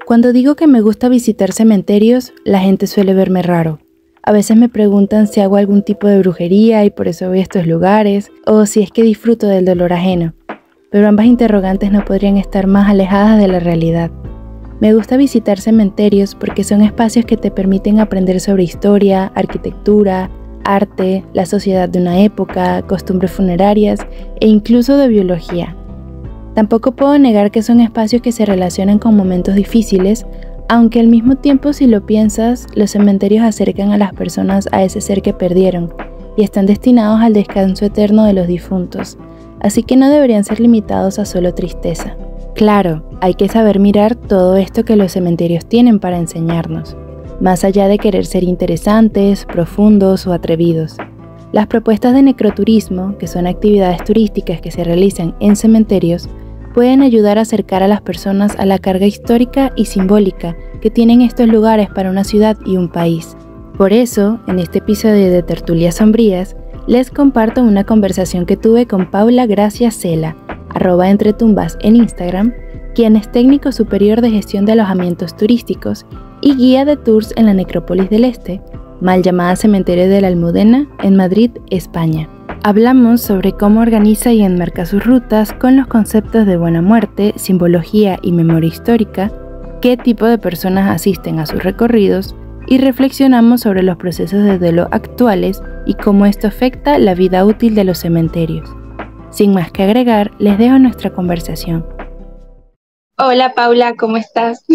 Cuando digo que me gusta visitar cementerios, la gente suele verme raro. A veces me preguntan si hago algún tipo de brujería y por eso voy a estos lugares, o si es que disfruto del dolor ajeno. Pero ambas interrogantes no podrían estar más alejadas de la realidad. Me gusta visitar cementerios porque son espacios que te permiten aprender sobre historia, arquitectura, arte, la sociedad de una época, costumbres funerarias e incluso de biología. Tampoco puedo negar que son espacios que se relacionan con momentos difíciles, aunque al mismo tiempo, si lo piensas, los cementerios acercan a las personas a ese ser que perdieron y están destinados al descanso eterno de los difuntos, así que no deberían ser limitados a solo tristeza. Claro, hay que saber mirar todo esto que los cementerios tienen para enseñarnos, más allá de querer ser interesantes, profundos o atrevidos. Las propuestas de necroturismo, que son actividades turísticas que se realizan en cementerios, pueden ayudar a acercar a las personas a la carga histórica y simbólica que tienen estos lugares para una ciudad y un país. Por eso, en este episodio de Tertulias Sombrías, les comparto una conversación que tuve con Paula Gracia Cela, @entretumbas en Instagram, quien es técnico superior de gestión de alojamientos turísticos y guía de tours en la Necrópolis del Este, mal llamada Cementerio de la Almudena, en Madrid, España. Hablamos sobre cómo organiza y enmarca sus rutas con los conceptos de buena muerte, simbología y memoria histórica, qué tipo de personas asisten a sus recorridos y reflexionamos sobre los procesos de duelo actuales y cómo esto afecta la vida útil de los cementerios. Sin más que agregar, les dejo nuestra conversación. Hola Paula, ¿cómo estás?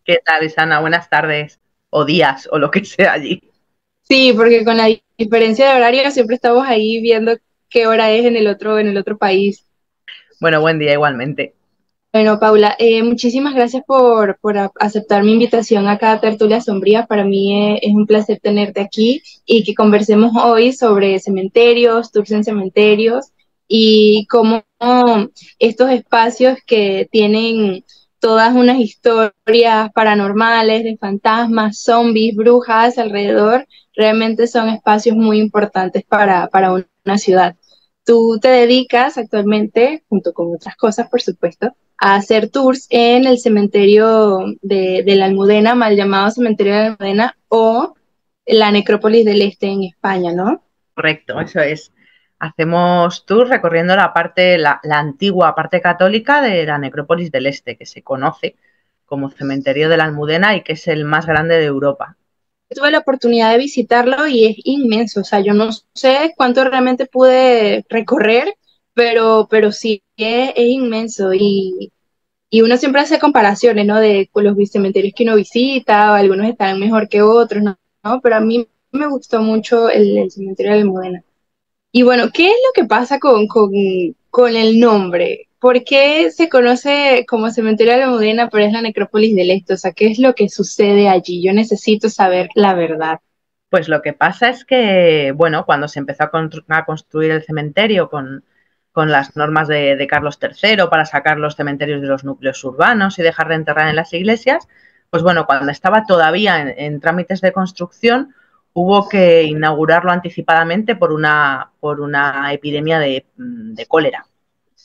¿Qué tal, Isana? Buenas tardes, o días, o lo que sea allí. Sí, porque con la diferencia de horario siempre estamos ahí viendo qué hora es en el otro país. Bueno, buen día igualmente. Bueno, Paula, muchísimas gracias por aceptar mi invitación acá a Tertulias Sombrías. Para mí es un placer tenerte aquí y que conversemos hoy sobre cementerios, tours en cementerios y cómo estos espacios que tienen todas unas historias paranormales, de fantasmas, zombies, brujas alrededor, realmente son espacios muy importantes para una ciudad. Tú te dedicas actualmente, junto con otras cosas, por supuesto, a hacer tours en el cementerio de la Almudena, mal llamado Cementerio de la Almudena, o la Necrópolis del Este en España, ¿no? Correcto, eso es. Hacemos tour recorriendo la antigua parte católica de la Necrópolis del Este, que se conoce como Cementerio de la Almudena y que es el más grande de Europa. Tuve la oportunidad de visitarlo y es inmenso, o sea, yo no sé cuánto realmente pude recorrer, pero sí, es inmenso y uno siempre hace comparaciones, ¿no? De con los cementerios que uno visita, o algunos están mejor que otros, ¿no? Pero a mí me gustó mucho el cementerio de la Almudena. Y bueno, ¿qué es lo que pasa con el nombre? ¿Por qué se conoce como Cementerio de la Almudena, pero es la Necrópolis del Este? O sea, ¿qué es lo que sucede allí? Yo necesito saber la verdad. Pues lo que pasa es que, bueno, cuando se empezó a construir el cementerio con las normas de Carlos III para sacar los cementerios de los núcleos urbanos y dejar de enterrar en las iglesias, pues bueno, cuando estaba todavía en trámites de construcción, hubo que inaugurarlo anticipadamente por una epidemia de cólera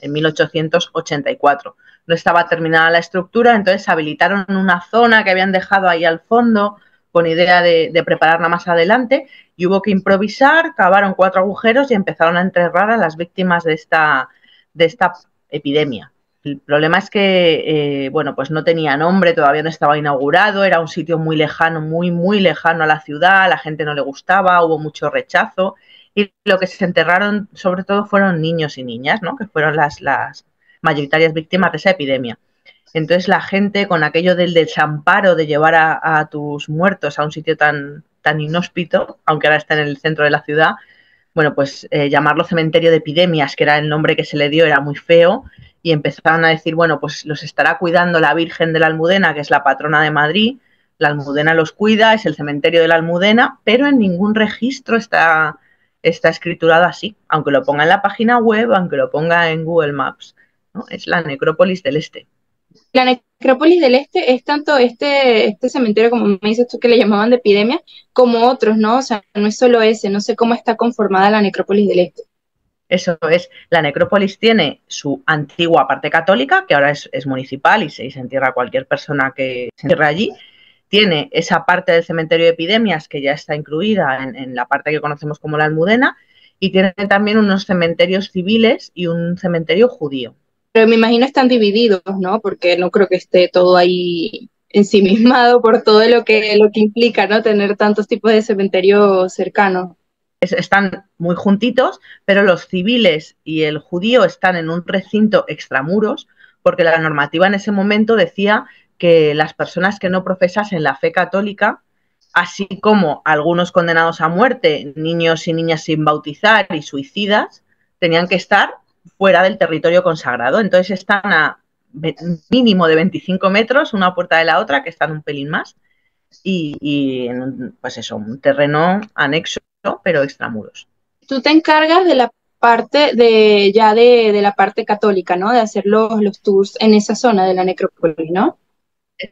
en 1884. No estaba terminada la estructura, entonces habilitaron una zona que habían dejado ahí al fondo con idea de prepararla más adelante y hubo que improvisar, cavaron 4 agujeros y empezaron a enterrar a las víctimas de esta epidemia. El problema es que, bueno, pues no tenía nombre, todavía no estaba inaugurado, era un sitio muy lejano, muy lejano a la ciudad, a la gente no le gustaba, hubo mucho rechazo y lo que se enterraron sobre todo fueron niños y niñas, ¿no? Que fueron las mayoritarias víctimas de esa epidemia. Entonces la gente, con aquello del desamparo de llevar a tus muertos a un sitio tan inhóspito, aunque ahora está en el centro de la ciudad, bueno, pues llamarlo cementerio de epidemias, que era el nombre que se le dio, era muy feo, y empezaron a decir, bueno, pues los estará cuidando la Virgen de la Almudena, que es la patrona de Madrid, la Almudena los cuida, es el cementerio de la Almudena, pero en ningún registro está escriturado así, aunque lo ponga en la página web, aunque lo ponga en Google Maps, ¿no? Es la Necrópolis del Este. La Necrópolis del Este es tanto este cementerio, como me dices tú, que le llamaban de epidemia, como otros, ¿no? O sea, no es solo ese, no sé cómo está conformada la Necrópolis del Este. Eso es, la necrópolis tiene su antigua parte católica, que ahora es municipal y se entierra cualquier persona que se entierre allí. Tiene esa parte del cementerio de epidemias que ya está incluida en la parte que conocemos como la Almudena, y tiene también unos cementerios civiles y un cementerio judío. Pero me imagino están divididos, ¿no? Porque no creo que esté todo ahí ensimismado por todo lo que implica, ¿no? Tener tantos tipos de cementerios cercanos. Están muy juntitos, pero los civiles y el judío están en un recinto extramuros, porque la normativa en ese momento decía que las personas que no profesasen la fe católica, así como algunos condenados a muerte, niños y niñas sin bautizar y suicidas, tenían que estar fuera del territorio consagrado. Entonces están a mínimo de 25 metros una puerta de la otra, que están un pelín más, y en pues eso, un terreno anexo, pero extramuros. Tú te encargas de la parte de la parte católica, ¿no? De hacer los tours en esa zona de la necrópolis, ¿no?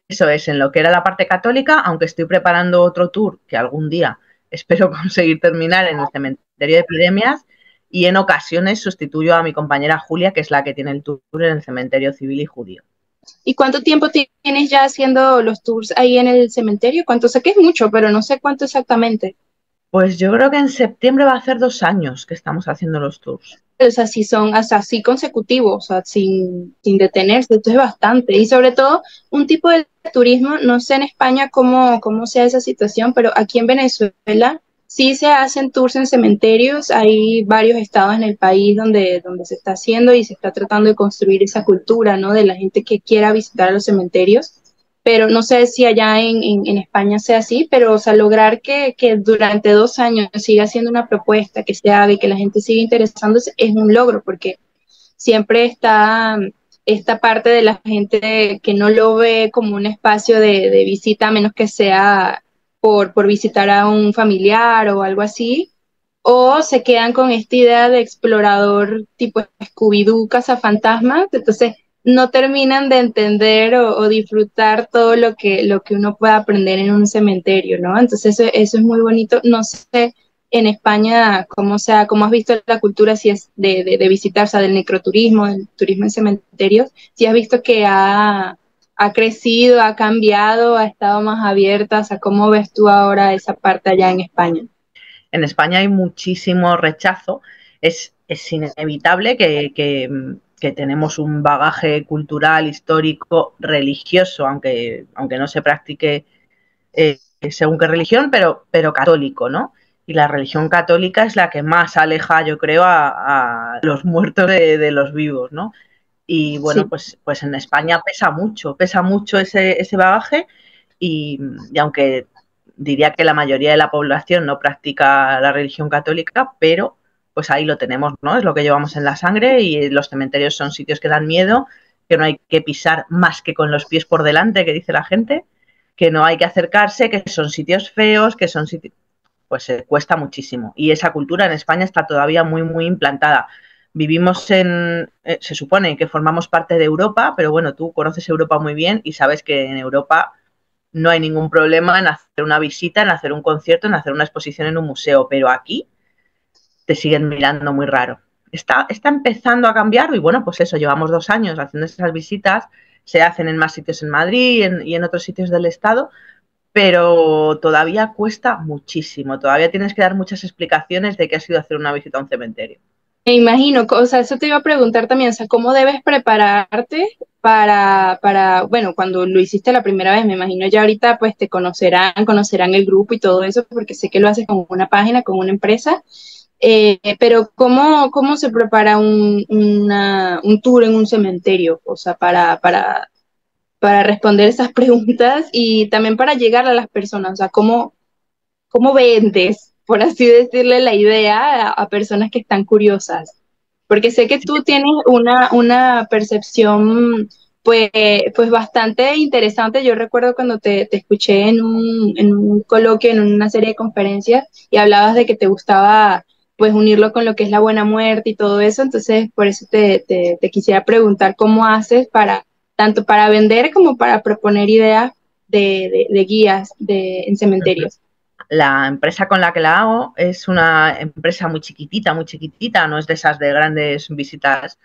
Eso es, en lo que era la parte católica, aunque estoy preparando otro tour que algún día espero conseguir terminar en el cementerio de epidemias, y en ocasiones sustituyo a mi compañera Julia, que es la que tiene el tour en el cementerio civil y judío. ¿Y cuánto tiempo tienes ya haciendo los tours ahí en el cementerio? ¿Cuánto? Sé que es mucho, pero no sé cuánto exactamente. Pues yo creo que en septiembre va a hacer 2 años que estamos haciendo los tours. O sea, si son hasta así consecutivos, o sea, sin detenerse, esto es bastante. Y sobre todo, un tipo de turismo, no sé en España cómo sea esa situación, pero aquí en Venezuela sí se hacen tours en cementerios. Hay varios estados en el país donde se está haciendo y se está tratando de construir esa cultura, ¿no? De la gente que quiera visitar los cementerios. Pero no sé si allá en España sea así, pero o sea, lograr que durante 2 años siga siendo una propuesta que se haga y que la gente siga interesándose es un logro, porque siempre está esta parte de la gente que no lo ve como un espacio de visita, a menos que sea por visitar a un familiar o algo así, o se quedan con esta idea de explorador tipo Scooby-Doo, cazafantasmas, entonces no terminan de entender o disfrutar todo lo que uno puede aprender en un cementerio, ¿no? Entonces eso es muy bonito. No sé en España cómo has visto la cultura si es de visitar, o sea, del necroturismo, del turismo en cementerios, si has visto que ha crecido, ha cambiado, ha estado más abierta, o sea, ¿cómo ves tú ahora esa parte allá en España? En España hay muchísimo rechazo. Es inevitable que tenemos un bagaje cultural, histórico, religioso, aunque no se practique según qué religión, pero católico, ¿no? Y la religión católica es la que más aleja, yo creo, a los muertos de los vivos, ¿no? Y bueno, Sí. pues en España pesa mucho ese bagaje, y aunque diría que la mayoría de la población no practica la religión católica, pero pues ahí lo tenemos, ¿no? Es lo que llevamos en la sangre, y los cementerios son sitios que dan miedo, que no hay que pisar más que con los pies por delante, que dice la gente, que no hay que acercarse, que son sitios feos, que son sitios... Pues cuesta muchísimo. Y esa cultura en España está todavía muy, muy implantada. Vivimos se supone que formamos parte de Europa, pero bueno, tú conoces Europa muy bien y sabes que en Europa no hay ningún problema en hacer una visita, en hacer un concierto, en hacer una exposición en un museo, pero aquí te siguen mirando muy raro. Está empezando a cambiar, y bueno, pues eso, llevamos 2 años haciendo esas visitas, se hacen en más sitios en Madrid y en otros sitios del estado, pero todavía cuesta muchísimo, todavía tienes que dar muchas explicaciones de qué ha sido hacer una visita a un cementerio. Me imagino, o sea, eso te iba a preguntar también, o sea, ¿cómo debes prepararte bueno, cuando lo hiciste la primera vez? Me imagino ya ahorita pues te conocerán el grupo y todo eso, porque sé que lo haces con una página, con una empresa, pero ¿cómo se prepara un tour en un cementerio? O sea, para responder esas preguntas y también para llegar a las personas, o sea, ¿cómo vendes, por así decirle, la idea a personas que están curiosas? Porque sé que tú tienes una percepción pues bastante interesante. Yo recuerdo cuando te escuché en un coloquio, en una serie de conferencias, y hablabas de que te gustaba pues unirlo con lo que es la buena muerte y todo eso. Entonces, por eso te quisiera preguntar cómo haces tanto para vender como para proponer ideas de guías en cementerios. La empresa con la que la hago es una empresa muy chiquitita, no es de esas de grandes visitas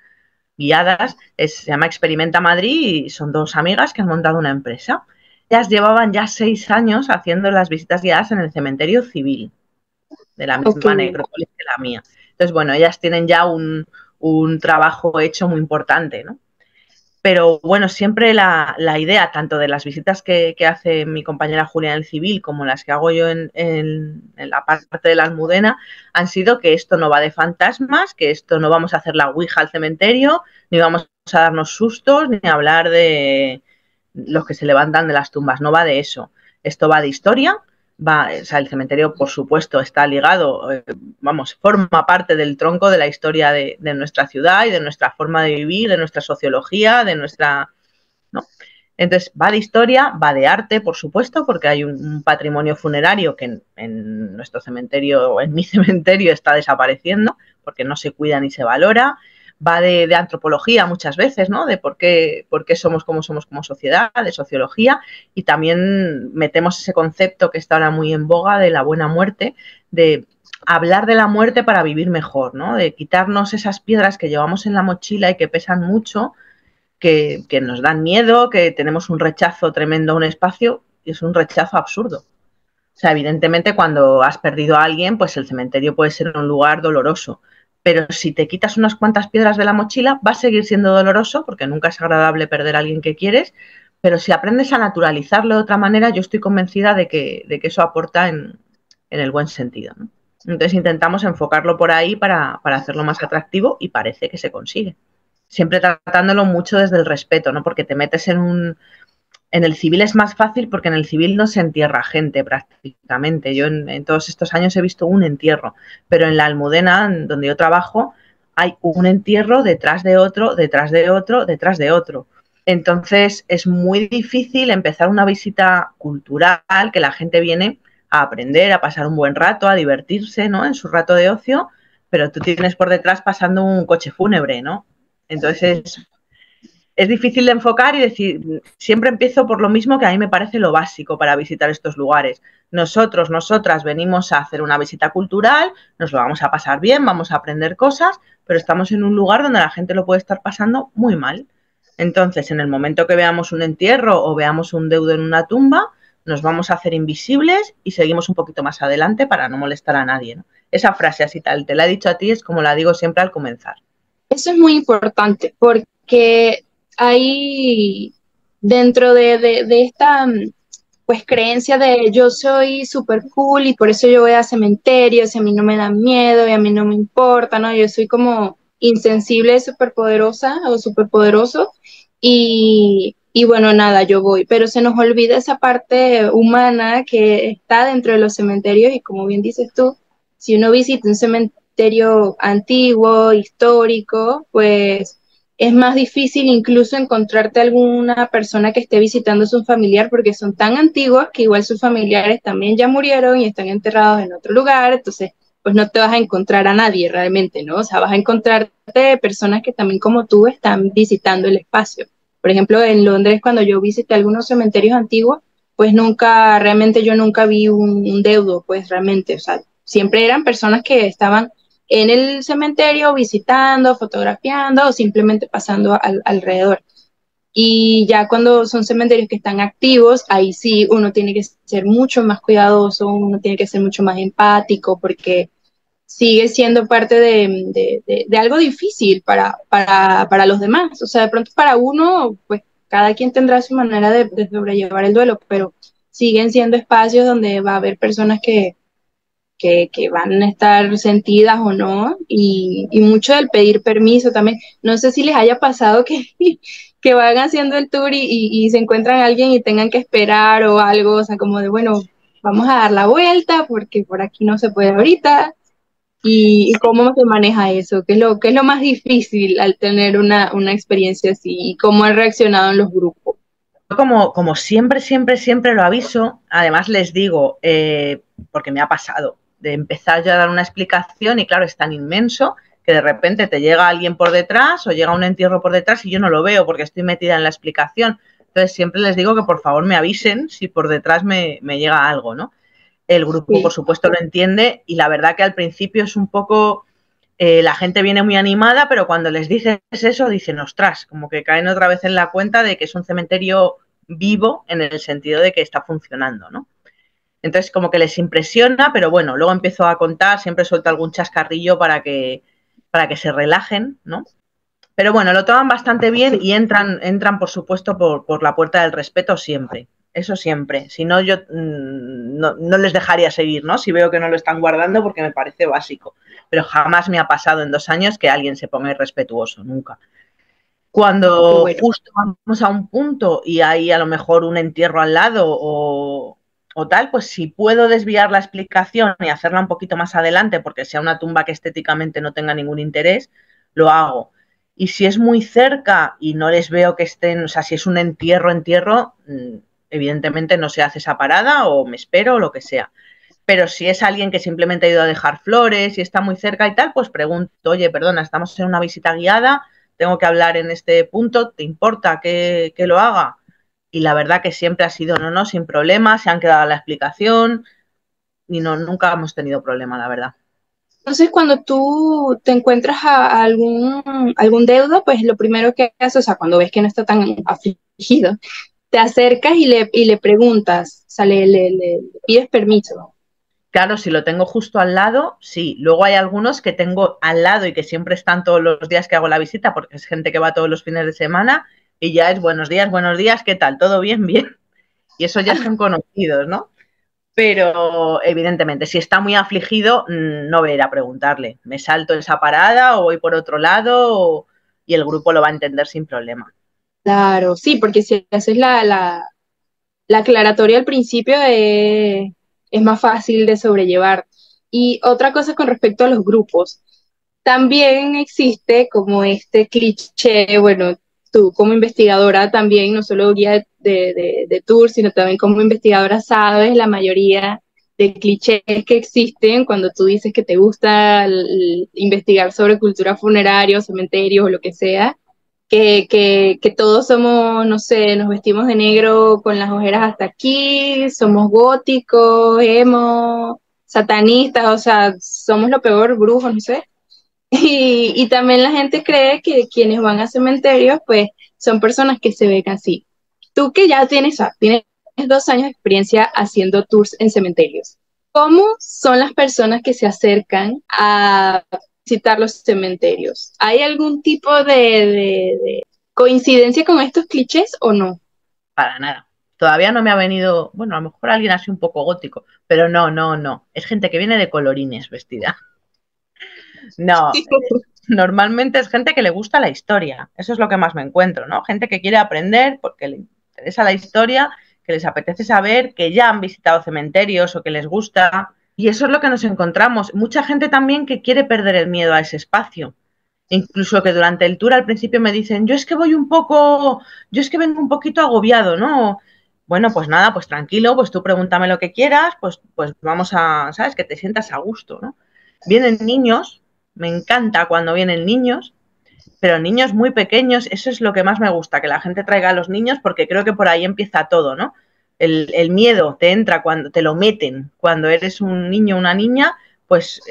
guiadas, se llama Experimenta Madrid y son 2 amigas que han montado una empresa. Ellas llevaban ya 6 años haciendo las visitas guiadas en el cementerio civil, de la misma necrópolis que la mía. Entonces, bueno, ellas tienen ya un trabajo hecho muy importante, ¿no? Pero bueno, siempre la idea, tanto de las visitas que hace mi compañera Julia en el civil como las que hago yo en la parte de la Almudena, han sido que esto no va de fantasmas, que esto no vamos a hacer la ouija al cementerio, ni vamos a darnos sustos, ni a hablar de los que se levantan de las tumbas, no va de eso. Esto va de historia. O sea, el cementerio, por supuesto, está ligado, forma parte del tronco de la historia de nuestra ciudad y de nuestra forma de vivir, de nuestra sociología, de nuestra... ¿no? Entonces, va de historia, va de arte, por supuesto, porque hay un patrimonio funerario que en nuestro cementerio, en mi cementerio, está desapareciendo, porque no se cuida ni se valora. Va de antropología muchas veces, ¿no? De por qué somos como sociedad, de sociología, y también metemos ese concepto que está ahora muy en boga de la buena muerte, de hablar de la muerte para vivir mejor, ¿no? De quitarnos esas piedras que llevamos en la mochila y que pesan mucho, que nos dan miedo, que tenemos un rechazo tremendo a un espacio, y es un rechazo absurdo. O sea, evidentemente cuando has perdido a alguien, pues el cementerio puede ser un lugar doloroso. Pero si te quitas unas cuantas piedras de la mochila, va a seguir siendo doloroso, porque nunca es agradable perder a alguien que quieres, pero si aprendes a naturalizarlo de otra manera, yo estoy convencida de que eso aporta en el buen sentido, ¿no? Entonces intentamos enfocarlo por ahí para hacerlo más atractivo y parece que se consigue. Siempre tratándolo mucho desde el respeto, ¿no? Porque te metes en el civil es más fácil porque en el civil no se entierra gente prácticamente. Yo en todos estos años he visto un entierro, pero en la Almudena, donde yo trabajo, hay un entierro detrás de otro, detrás de otro, detrás de otro. Entonces es muy difícil empezar una visita cultural, que la gente viene a aprender, a pasar un buen rato, a divertirse, ¿no? En su rato de ocio, pero tú tienes por detrás pasando un coche fúnebre, ¿no? Entonces es difícil de enfocar y decir, siempre empiezo por lo mismo que a mí me parece lo básico para visitar estos lugares. Nosotras venimos a hacer una visita cultural, nos lo vamos a pasar bien, vamos a aprender cosas, pero estamos en un lugar donde la gente lo puede estar pasando muy mal. Entonces, en el momento que veamos un entierro o veamos un deudo en una tumba, nos vamos a hacer invisibles y seguimos un poquito más adelante para no molestar a nadie, ¿no? Esa frase así tal, te la he dicho a ti, es como la digo siempre al comenzar. Eso es muy importante porque hay dentro de esta pues creencia de yo soy súper cool y por eso yo voy a cementerios y a mí no me da miedo y a mí no me importa, ¿no? Yo soy como insensible, súper poderosa o súper poderoso y bueno, nada, yo voy, pero se nos olvida esa parte humana que está dentro de los cementerios y como bien dices tú, si uno visita un cementerio antiguo, histórico, pues es más difícil incluso encontrarte alguna persona que esté visitando a su familiar porque son tan antiguos que igual sus familiares también ya murieron y están enterrados en otro lugar, entonces pues no te vas a encontrar a nadie realmente, ¿no? O sea, vas a encontrarte personas que también como tú están visitando el espacio. Por ejemplo, en Londres cuando yo visité algunos cementerios antiguos, pues realmente yo nunca vi un deudo, pues realmente, o sea, siempre eran personas que estaban en el cementerio visitando, fotografiando o simplemente pasando alrededor. Y ya cuando son cementerios que están activos, ahí sí uno tiene que ser mucho más cuidadoso, uno tiene que ser mucho más empático porque sigue siendo parte de algo difícil para los demás. O sea, de pronto para uno, pues cada quien tendrá su manera de sobrellevar el duelo, pero siguen siendo espacios donde va a haber personas que van a estar sentidas o no, y mucho del pedir permiso también. No sé si les haya pasado que van haciendo el tour y se encuentran a alguien y tengan que esperar o algo, o sea, como de, bueno, vamos a dar la vuelta porque por aquí no se puede ahorita. ¿Y cómo se maneja eso? ¿Qué es lo más difícil al tener una experiencia así? ¿Y cómo han reaccionado en los grupos? Como siempre lo aviso, además les digo, porque me ha pasado, de empezar yo a dar una explicación y claro, es tan inmenso que de repente te llega alguien por detrás o llega un entierro por detrás y yo no lo veo porque estoy metida en la explicación. Entonces siempre les digo que por favor me avisen si por detrás me llega algo, ¿no? El grupo, Sí. por supuesto, lo entiende y la verdad que al principio es un poco... la gente viene muy animada, pero cuando les dices eso, dicen, ostras, como que caen otra vez en la cuenta de que es un cementerio vivo en el sentido de que está funcionando, ¿no? Entonces, como que les impresiona, pero bueno, luego empiezo a contar, siempre suelto algún chascarrillo para que se relajen, ¿no? Pero bueno, lo toman bastante bien y entran por supuesto, por la puerta del respeto siempre. Eso siempre. Si no, yo no les dejaría seguir, ¿no? Si veo que no lo están guardando, porque me parece básico. Pero jamás me ha pasado en 2 años que alguien se ponga irrespetuoso, nunca. Cuando Bueno, justo vamos a un punto y hay a lo mejor un entierro al lado o tal, pues si puedo desviar la explicación y hacerla un poquito más adelante, porque sea una tumba que estéticamente no tenga ningún interés, lo hago. Y si es muy cerca y no les veo que estén, o sea, si es un entierro, evidentemente no se hace esa parada o me espero o lo que sea. Pero si es alguien que simplemente ha ido a dejar flores y está muy cerca y tal, pues pregunto, oye, perdona, estamos en una visita guiada, tengo que hablar en este punto, ¿te importa que lo haga? Y la verdad que siempre ha sido, no, sin problema, se han quedado la explicación y no, nunca hemos tenido problema, la verdad. entonces cuando tú te encuentras a algún deudo, pues lo primero que haces, o sea, cuando ves que no está tan afligido, te acercas y le preguntas, o sea, le pides permiso. Claro, si lo tengo justo al lado, sí. Luego hay algunos que tengo al lado y que siempre están todos los días que hago la visita, porque es gente que va todos los fines de semana y ya es buenos días, ¿qué tal? ¿Todo bien? Bien. Y eso ya son conocidos, ¿no? Pero evidentemente, si está muy afligido, no voy a ir a preguntarle. Me salto esa parada o voy por otro lado y el grupo lo va a entender sin problema. Claro, sí, porque si haces la aclaratoria al principio es más fácil de sobrellevar. Y otra cosa con respecto a los grupos, también existe como este cliché, bueno, tú como investigadora también, no solo guía de tours, sino también como investigadora sabes la mayoría de clichés que existen cuando tú dices que te gusta investigar sobre cultura funeraria, cementerios o lo que sea, que todos somos, no sé, nos vestimos de negro con las ojeras hasta aquí, somos góticos, emo, satanistas, o sea, somos lo peor, brujos, no sé. Y también la gente cree que quienes van a cementerios, pues, son personas que se ven así. Tú que ya tienes 2 años de experiencia haciendo tours en cementerios, ¿cómo son las personas que se acercan a visitar los cementerios? ¿Hay algún tipo de coincidencia con estos clichés o no? Para nada. Todavía no me ha venido, bueno, a lo mejor alguien así un poco gótico, pero no. Es gente que viene de colorines vestida. No, normalmente es gente que le gusta la historia. Eso es lo que más me encuentro, ¿no? Gente que quiere aprender porque le interesa la historia, que les apetece saber, que ya han visitado cementerios o que les gusta. Y eso es lo que nos encontramos. Mucha gente también que quiere perder el miedo a ese espacio. Incluso que durante el tour al principio me dicen, yo es que vengo un poquito agobiado, ¿no? Bueno, pues nada, pues tranquilo, pues tú pregúntame lo que quieras, pues vamos a, ¿sabes? Que te sientas a gusto, ¿no? Vienen niños, me encanta cuando vienen niños, pero niños muy pequeños, eso es lo que más me gusta, que la gente traiga a los niños, porque creo que por ahí empieza todo, ¿no? El miedo te entra cuando te lo meten, cuando eres un niño o una niña, pues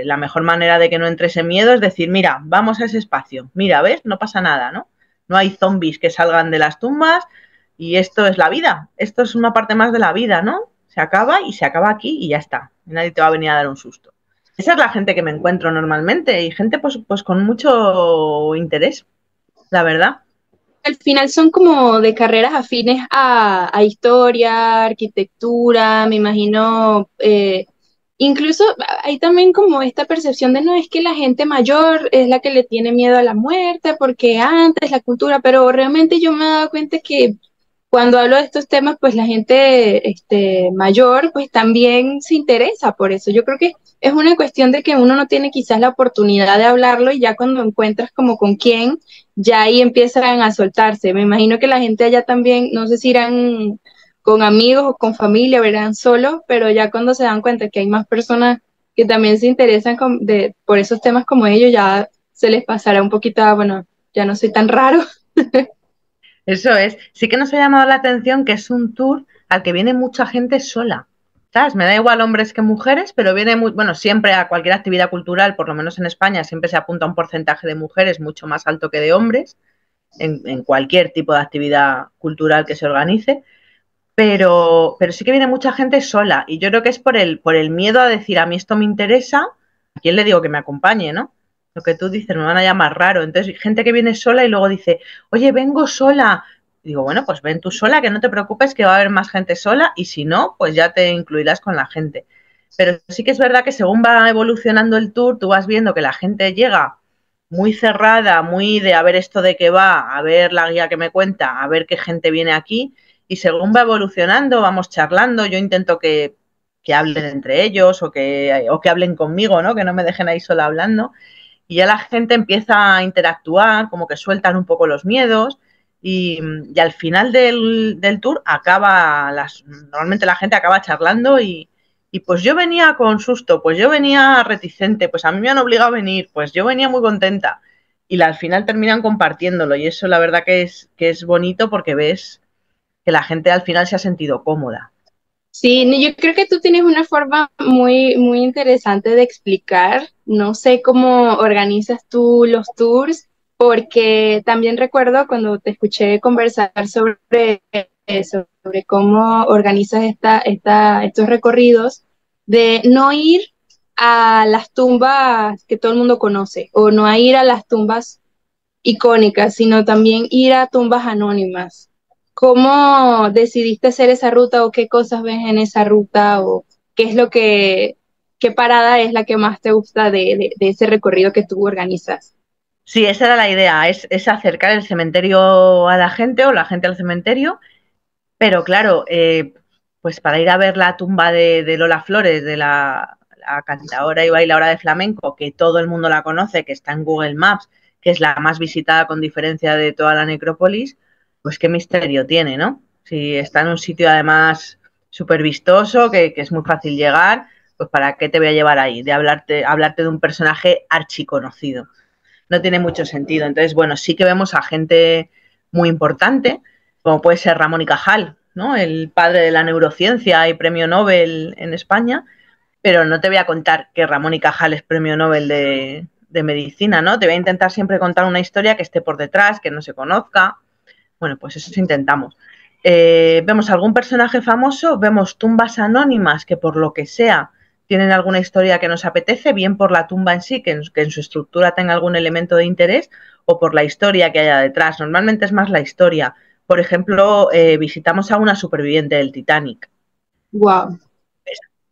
la mejor manera de que no entre ese miedo es decir, mira, vamos a ese espacio, mira, ¿ves? No pasa nada, ¿no? No hay zombies que salgan de las tumbas y esto es la vida, esto es una parte más de la vida, ¿no? Se acaba y se acaba aquí y ya está, nadie te va a venir a dar un susto. Esa es la gente que me encuentro normalmente y gente pues con mucho interés, la verdad. Al final son como de carreras afines a historia, arquitectura, me imagino, incluso hay también como esta percepción de no es que la gente mayor es la que le tiene miedo a la muerte, porque antes la cultura, pero realmente yo me he dado cuenta que cuando hablo de estos temas, pues la gente mayor, pues también se interesa por eso. Yo creo que es una cuestión de que uno no tiene quizás la oportunidad de hablarlo y ya cuando encuentras como con quién, ya ahí empiezan a soltarse. Me imagino que la gente allá también, no sé si irán con amigos o con familia, verán solos, pero ya cuando se dan cuenta que hay más personas que también se interesan por esos temas como ellos, ya se les pasará un poquito, bueno, ya no soy tan raro. Eso es. Sí que nos ha llamado la atención que es un tour al que viene mucha gente sola. ¿sabes? Me da igual hombres que mujeres, pero viene muy, bueno, siempre a cualquier actividad cultural, por lo menos en España, siempre se apunta un porcentaje de mujeres mucho más alto que de hombres, en cualquier tipo de actividad cultural que se organice, pero sí que viene mucha gente sola, y yo creo que es por el miedo a decir, a mí esto me interesa, ¿a quién le digo que me acompañe, no? Lo que tú dices, me van a llamar raro. Entonces, gente que viene sola y luego dice, oye, vengo sola. Digo, bueno, pues ven tú sola, que no te preocupes, que va a haber más gente sola, y si no, pues ya te incluirás con la gente. Pero sí que es verdad que según va evolucionando el tour, tú vas viendo que la gente llega muy cerrada, muy de a ver esto de qué va, a ver la guía que me cuenta, a ver qué gente viene aquí, y según va evolucionando, vamos charlando, yo intento que hablen entre ellos o que hablen conmigo, ¿no? Que no me dejen ahí sola hablando, y ya la gente empieza a interactuar, como que sueltan un poco los miedos, y al final del tour normalmente la gente acaba charlando y pues yo venía con susto, pues yo venía reticente, pues a mí me han obligado a venir, pues yo venía muy contenta, y al final terminan compartiéndolo, y eso la verdad que es bonito porque ves que la gente al final se ha sentido cómoda. Sí, yo creo que tú tienes una forma muy interesante de explicar. No sé cómo organizas tú los tours, porque también recuerdo cuando te escuché conversar sobre cómo organizas estos recorridos, de no ir a las tumbas que todo el mundo conoce, o no ir a las tumbas icónicas, sino también ir a tumbas anónimas. ¿Cómo decidiste hacer esa ruta o qué cosas ves en esa ruta o qué es qué parada es la que más te gusta de ese recorrido que tú organizas? Sí, esa era la idea, es acercar el cementerio a la gente o la gente al cementerio, pero claro, pues para ir a ver la tumba de Lola Flores, de la cantadora y bailadora de flamenco, que todo el mundo la conoce, que está en Google Maps, que es la más visitada con diferencia de toda la necrópolis, pues qué misterio tiene, ¿no? Si está en un sitio además súper vistoso, que es muy fácil llegar, pues ¿para qué te voy a llevar ahí? De hablarte de un personaje archiconocido. No tiene mucho sentido. Entonces, bueno, sí que vemos a gente muy importante, como puede ser Ramón y Cajal, ¿no? El padre de la neurociencia y premio Nobel en España, pero no te voy a contar que Ramón y Cajal es premio Nobel de medicina, ¿no? Te voy a intentar siempre contar una historia que esté por detrás, que no se conozca. Bueno, pues eso intentamos. Vemos algún personaje famoso, vemos tumbas anónimas que por lo que sea tienen alguna historia que nos apetece, bien por la tumba en sí, que en su estructura tenga algún elemento de interés, o por la historia que haya detrás. Normalmente es más la historia. Por ejemplo, visitamos a una superviviente del Titanic. Wow.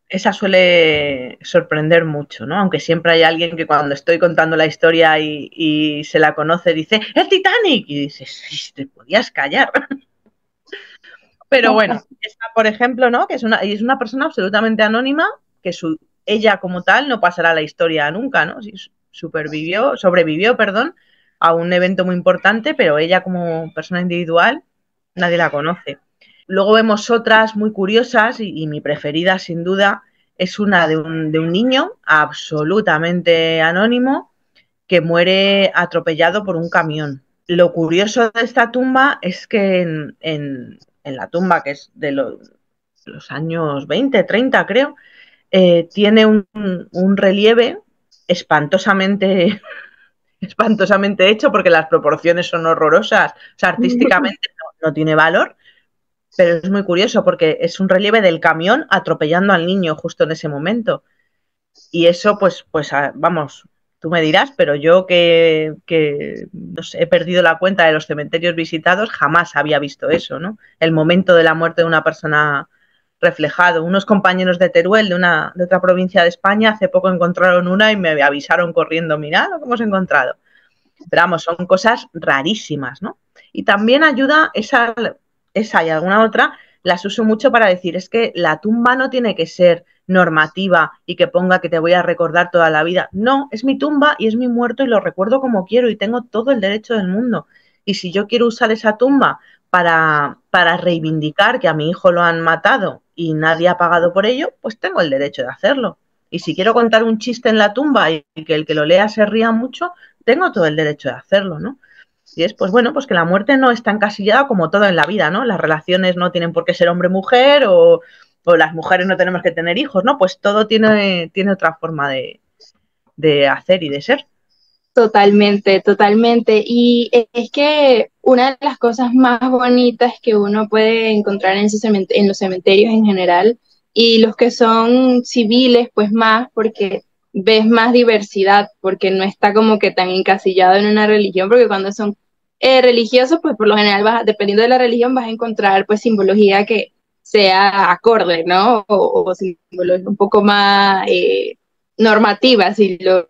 Esa suele sorprender mucho, ¿no? Aunque siempre hay alguien que cuando estoy contando la historia y se la conoce dice ¡el Titanic! Y dices, sí, te podías callar. Pero bueno, esta, por ejemplo, ¿no? Que es una persona absolutamente anónima, que ella como tal no pasará a la historia nunca, ¿no? Sí, sobrevivió, perdón, a un evento muy importante, pero ella como persona individual nadie la conoce. Luego vemos otras muy curiosas y mi preferida sin duda es una de un niño absolutamente anónimo que muere atropellado por un camión. Lo curioso de esta tumba es que en la tumba, que es de los años 20, 30 creo, tiene un relieve espantosamente, espantosamente hecho porque las proporciones son horrorosas, o sea, artísticamente no tiene valor, pero es muy curioso porque es un relieve del camión atropellando al niño justo en ese momento. Y eso, pues vamos, tú me dirás, pero yo que no sé, he perdido la cuenta de los cementerios visitados, jamás había visto eso, ¿no? El momento de la muerte de una persona reflejado. Unos compañeros de Teruel, de otra provincia de España, hace poco encontraron una y me avisaron corriendo, mirad lo que hemos encontrado. Pero vamos, son cosas rarísimas, ¿no? Y también ayuda esa y alguna otra, las uso mucho para decir, es que la tumba no tiene que ser normativa y que ponga que te voy a recordar toda la vida. No, es mi tumba y es mi muerto y lo recuerdo como quiero y tengo todo el derecho del mundo. Y si yo quiero usar esa tumba para reivindicar que a mi hijo lo han matado y nadie ha pagado por ello, pues tengo el derecho de hacerlo. Y si quiero contar un chiste en la tumba y que el que lo lea se ría mucho, tengo todo el derecho de hacerlo, ¿no? Y es, pues bueno, pues que la muerte no está encasillada como todo en la vida, ¿no? Las relaciones no tienen por qué ser hombre-mujer o o las mujeres no tenemos que tener hijos, ¿no? Pues todo tiene otra forma de hacer y de ser. Totalmente, totalmente. Y es que una de las cosas más bonitas que uno puede encontrar en los cementerios en general, y los que son civiles, pues más, porque ves más diversidad, porque no está como que tan encasillado en una religión, porque cuando son religiosos, pues por lo general dependiendo de la religión, vas a encontrar pues simbología que sea acorde, ¿no? O simbología un poco más normativa, si lo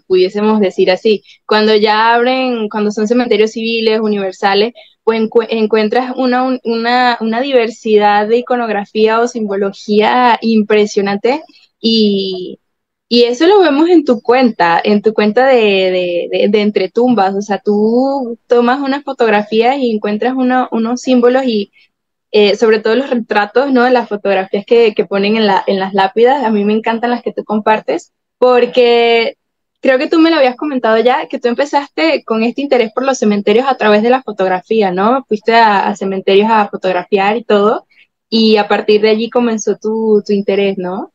pudiésemos decir así. Cuando ya abren, cuando son cementerios civiles, universales, pues encuentras una diversidad de iconografía o simbología impresionante y, y eso lo vemos en tu cuenta de Entre Tumbas. O sea, tú tomas unas fotografías y encuentras unos símbolos y sobre todo los retratos, ¿no? Las fotografías que ponen en las lápidas, a mí me encantan las que tú compartes, porque creo que tú me lo habías comentado ya, que tú empezaste con este interés por los cementerios a través de la fotografía, ¿no? Fuiste a cementerios a fotografiar y todo, y a partir de allí comenzó tu interés, ¿no?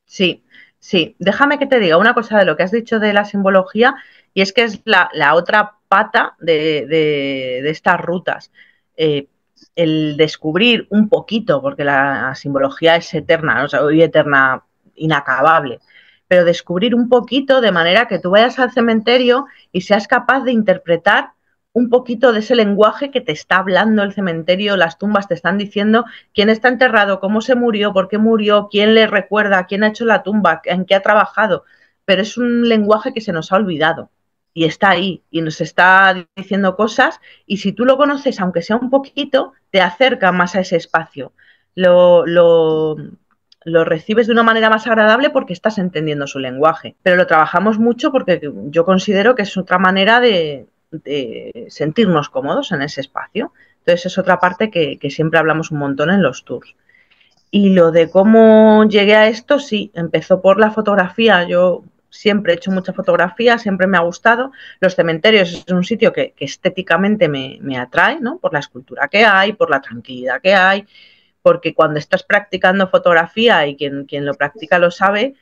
Sí, sí. Déjame que te diga una cosa de lo que has dicho de la simbología, y es que es la otra pata de estas rutas. Eh, el descubrir un poquito, porque la simbología es eterna, o sea, hoy eterna, inacabable, pero descubrir un poquito de manera que tú vayas al cementerio y seas capaz de interpretar un poquito de ese lenguaje que te está hablando el cementerio, las tumbas te están diciendo quién está enterrado, cómo se murió, por qué murió, quién le recuerda, quién ha hecho la tumba, en qué ha trabajado, pero es un lenguaje que se nos ha olvidado y está ahí y nos está diciendo cosas y si tú lo conoces, aunque sea un poquito, te acerca más a ese espacio. Lo recibes de una manera más agradable porque estás entendiendo su lenguaje. Pero lo trabajamos mucho porque yo considero que es otra manera de sentirnos cómodos en ese espacio. Entonces es otra parte que siempre hablamos un montón en los tours. Y lo de cómo llegué a esto, sí, empezó por la fotografía. Yo siempre he hecho mucha fotografía, siempre me ha gustado. Los cementerios es un sitio que estéticamente me atrae, ¿no? Por la escultura que hay, por la tranquilidad que hay, porque cuando estás practicando fotografía y quien lo practica lo sabe,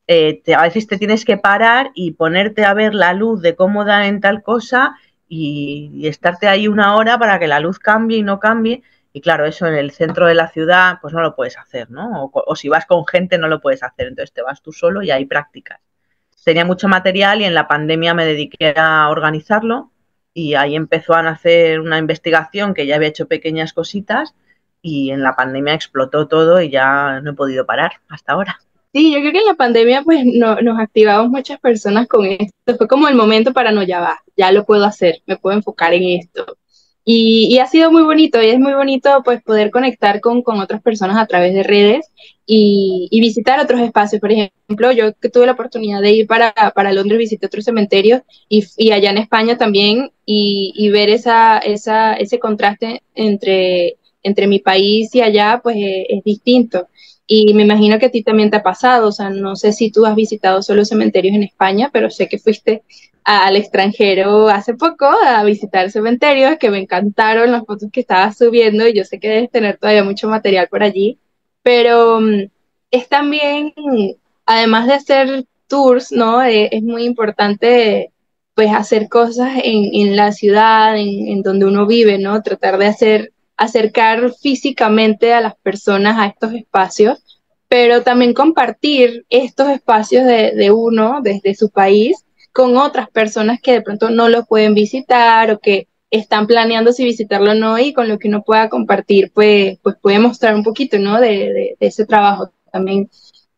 a veces te tienes que parar y ponerte a ver la luz de cómo da en tal cosa y estarte ahí una hora para que la luz cambie y no cambie. Y claro, eso en el centro de la ciudad pues no lo puedes hacer, ¿no? O si vas con gente no lo puedes hacer, entonces te vas tú solo y ahí practicas. Tenía mucho material y en la pandemia me dediqué a organizarlo y ahí empezó a nacer una investigación que ya había hecho pequeñas cositas y en la pandemia explotó todo y ya no he podido parar hasta ahora. Sí, yo creo que en la pandemia pues nos activamos muchas personas con esto. Fue como el momento para no, ya va, ya lo puedo hacer, me puedo enfocar en esto. Y ha sido muy bonito, y es muy bonito pues poder conectar con otras personas a través de redes y visitar otros espacios. Por ejemplo, yo que tuve la oportunidad de ir para Londres, visité otros cementerios y allá en España también y ver ese contraste entre mi país y allá pues es distinto. Y me imagino que a ti también te ha pasado, o sea, no sé si tú has visitado solo cementerios en España, pero sé que fuiste al extranjero hace poco a visitar cementerios, que me encantaron las fotos que estabas subiendo y yo sé que debes tener todavía mucho material por allí, pero es también, además de hacer tours, ¿no? Es muy importante pues hacer cosas en la ciudad, en donde uno vive, ¿no? Tratar de acercar físicamente a las personas a estos espacios, pero también compartir estos espacios de uno desde su país con otras personas que de pronto no lo pueden visitar o que están planeando si visitarlo o no y con lo que uno pueda compartir, pues puede mostrar un poquito, ¿no? De ese trabajo. También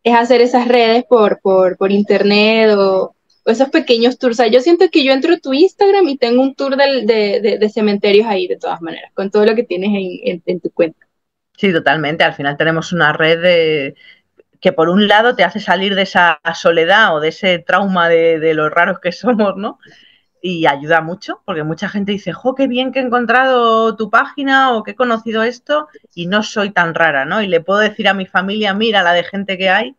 es hacer esas redes por internet o esos pequeños tours. O sea, yo siento que yo entro a tu Instagram y tengo un tour de cementerios ahí de todas maneras, con todo lo que tienes en tu cuenta. Sí, totalmente. Al final tenemos una red que por un lado te hace salir de esa soledad o de ese trauma de los raros que somos, ¿no? Y ayuda mucho, porque mucha gente dice, jo, qué bien que he encontrado tu página o que he conocido esto y no soy tan rara, ¿no? Y le puedo decir a mi familia, mira la de gente que hay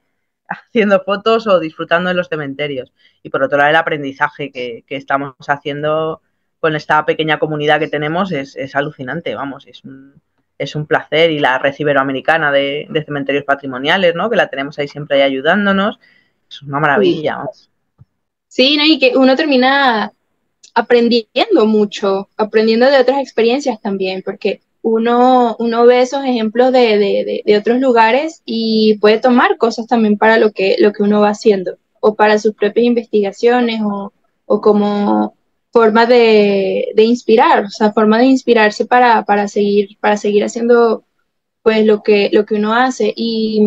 haciendo fotos o disfrutando de los cementerios. Y por otro lado, el aprendizaje que estamos haciendo con esta pequeña comunidad que tenemos es alucinante, vamos, es un placer, y la Red Iberoamericana de Cementerios Patrimoniales, ¿no? Que la tenemos ahí siempre ahí ayudándonos, es una maravilla. Sí, ¿no? Y que uno termina aprendiendo mucho, aprendiendo de otras experiencias también, porque uno ve esos ejemplos de otros lugares y puede tomar cosas también para lo que uno va haciendo, o para sus propias investigaciones, o como forma de inspirar, o sea, forma de inspirarse para seguir haciendo pues lo que uno hace. Y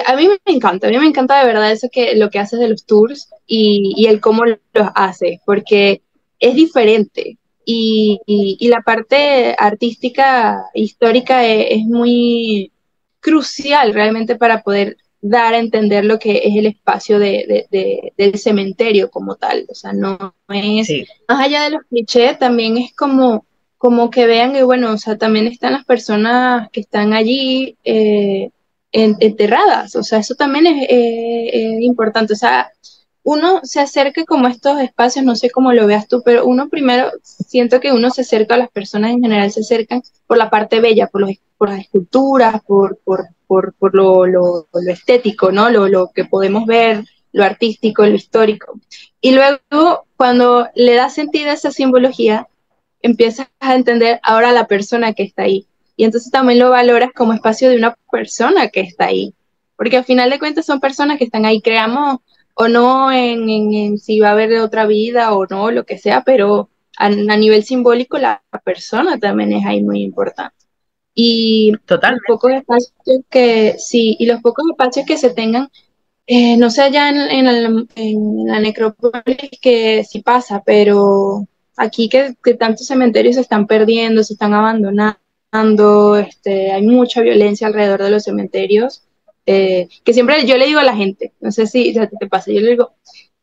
a mí me encanta de verdad eso que lo que haces de los tours y el cómo los hace, porque es diferente. Y la parte artística, histórica, es muy crucial realmente para poder dar a entender lo que es el espacio del cementerio como tal. O sea, no es, Sí, más allá de los clichés, también es como que vean que, bueno, o sea, también están las personas que están allí enterradas, o sea, eso también es importante, o sea, uno se acerca como a estos espacios, no sé cómo lo veas tú, pero uno primero, siento que uno se acerca a las personas en general, se acercan por la parte bella, por las esculturas, por lo estético, ¿no? Lo que podemos ver, lo artístico, lo histórico. Y luego, cuando le da sentido a esa simbología, empiezas a entender ahora la persona que está ahí. Y entonces también lo valoras como espacio de una persona que está ahí. Porque al final de cuentas son personas que están ahí, creamos o no en si va a haber otra vida o no, lo que sea, pero a nivel simbólico la persona también es ahí muy importante. Y los totalmente. pocos espacios que, sí, y los pocos espacios que se tengan, no sé allá en la necrópolis que sí pasa, pero aquí que tantos cementerios se están perdiendo, se están abandonando, hay mucha violencia alrededor de los cementerios, que siempre yo le digo a la gente, no sé si a ti te pasa, yo le digo,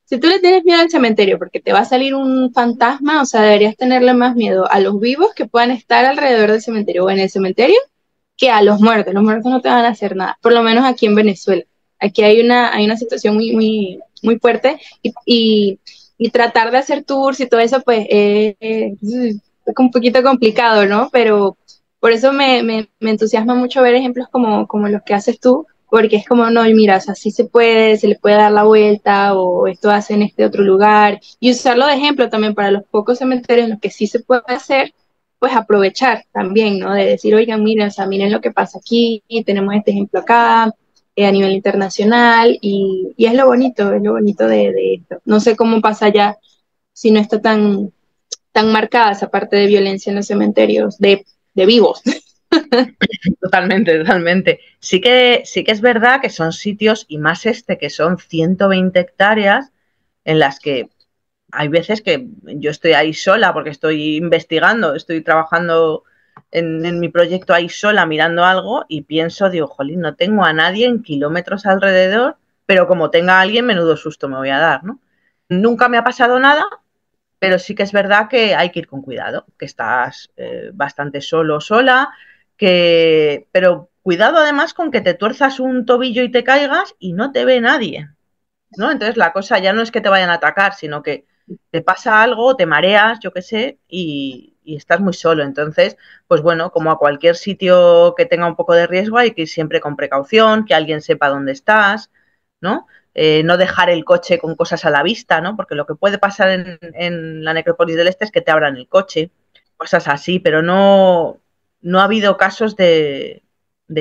si tú le tienes miedo al cementerio porque te va a salir un fantasma, o sea, deberías tenerle más miedo a los vivos que puedan estar alrededor del cementerio o en el cementerio que a los muertos no te van a hacer nada, por lo menos aquí en Venezuela. Aquí hay una situación muy fuerte y tratar de hacer tours y todo eso, pues es un poquito complicado, ¿no? Pero por eso me entusiasma mucho ver ejemplos como los que haces tú, porque es como, no, y mira, o sea, sí se puede, se le puede dar la vuelta, o esto hace en este otro lugar, y usarlo de ejemplo también para los pocos cementerios en los que sí se puede hacer, pues aprovechar también, ¿no? De decir, oigan, miren, o sea, miren lo que pasa aquí, tenemos este ejemplo acá, a nivel internacional, y es lo bonito de esto. No sé cómo pasa allá, si no está tan marcada esa parte de violencia en los cementerios de vivos. Totalmente, totalmente. Sí que es verdad que son sitios, y más este, que son 120 hectáreas, en las que hay veces que yo estoy ahí sola porque estoy investigando, estoy trabajando en mi proyecto ahí sola mirando algo y pienso, digo, jolín, no tengo a nadie en kilómetros alrededor, pero como tenga a alguien, menudo susto me voy a dar, ¿no? Nunca me ha pasado nada, pero sí que es verdad que hay que ir con cuidado, que estás bastante solo o sola, pero cuidado además con que te tuerzas un tobillo y te caigas y no te ve nadie, ¿no? Entonces la cosa ya no es que te vayan a atacar, sino que te pasa algo, te mareas, yo qué sé, y estás muy solo. Entonces, pues bueno, como a cualquier sitio que tenga un poco de riesgo, hay que ir siempre con precaución, que alguien sepa dónde estás, ¿no? No dejar el coche con cosas a la vista, ¿no? Porque lo que puede pasar en la necrópolis del Este es que te abran el coche, cosas así, pero no ha habido casos de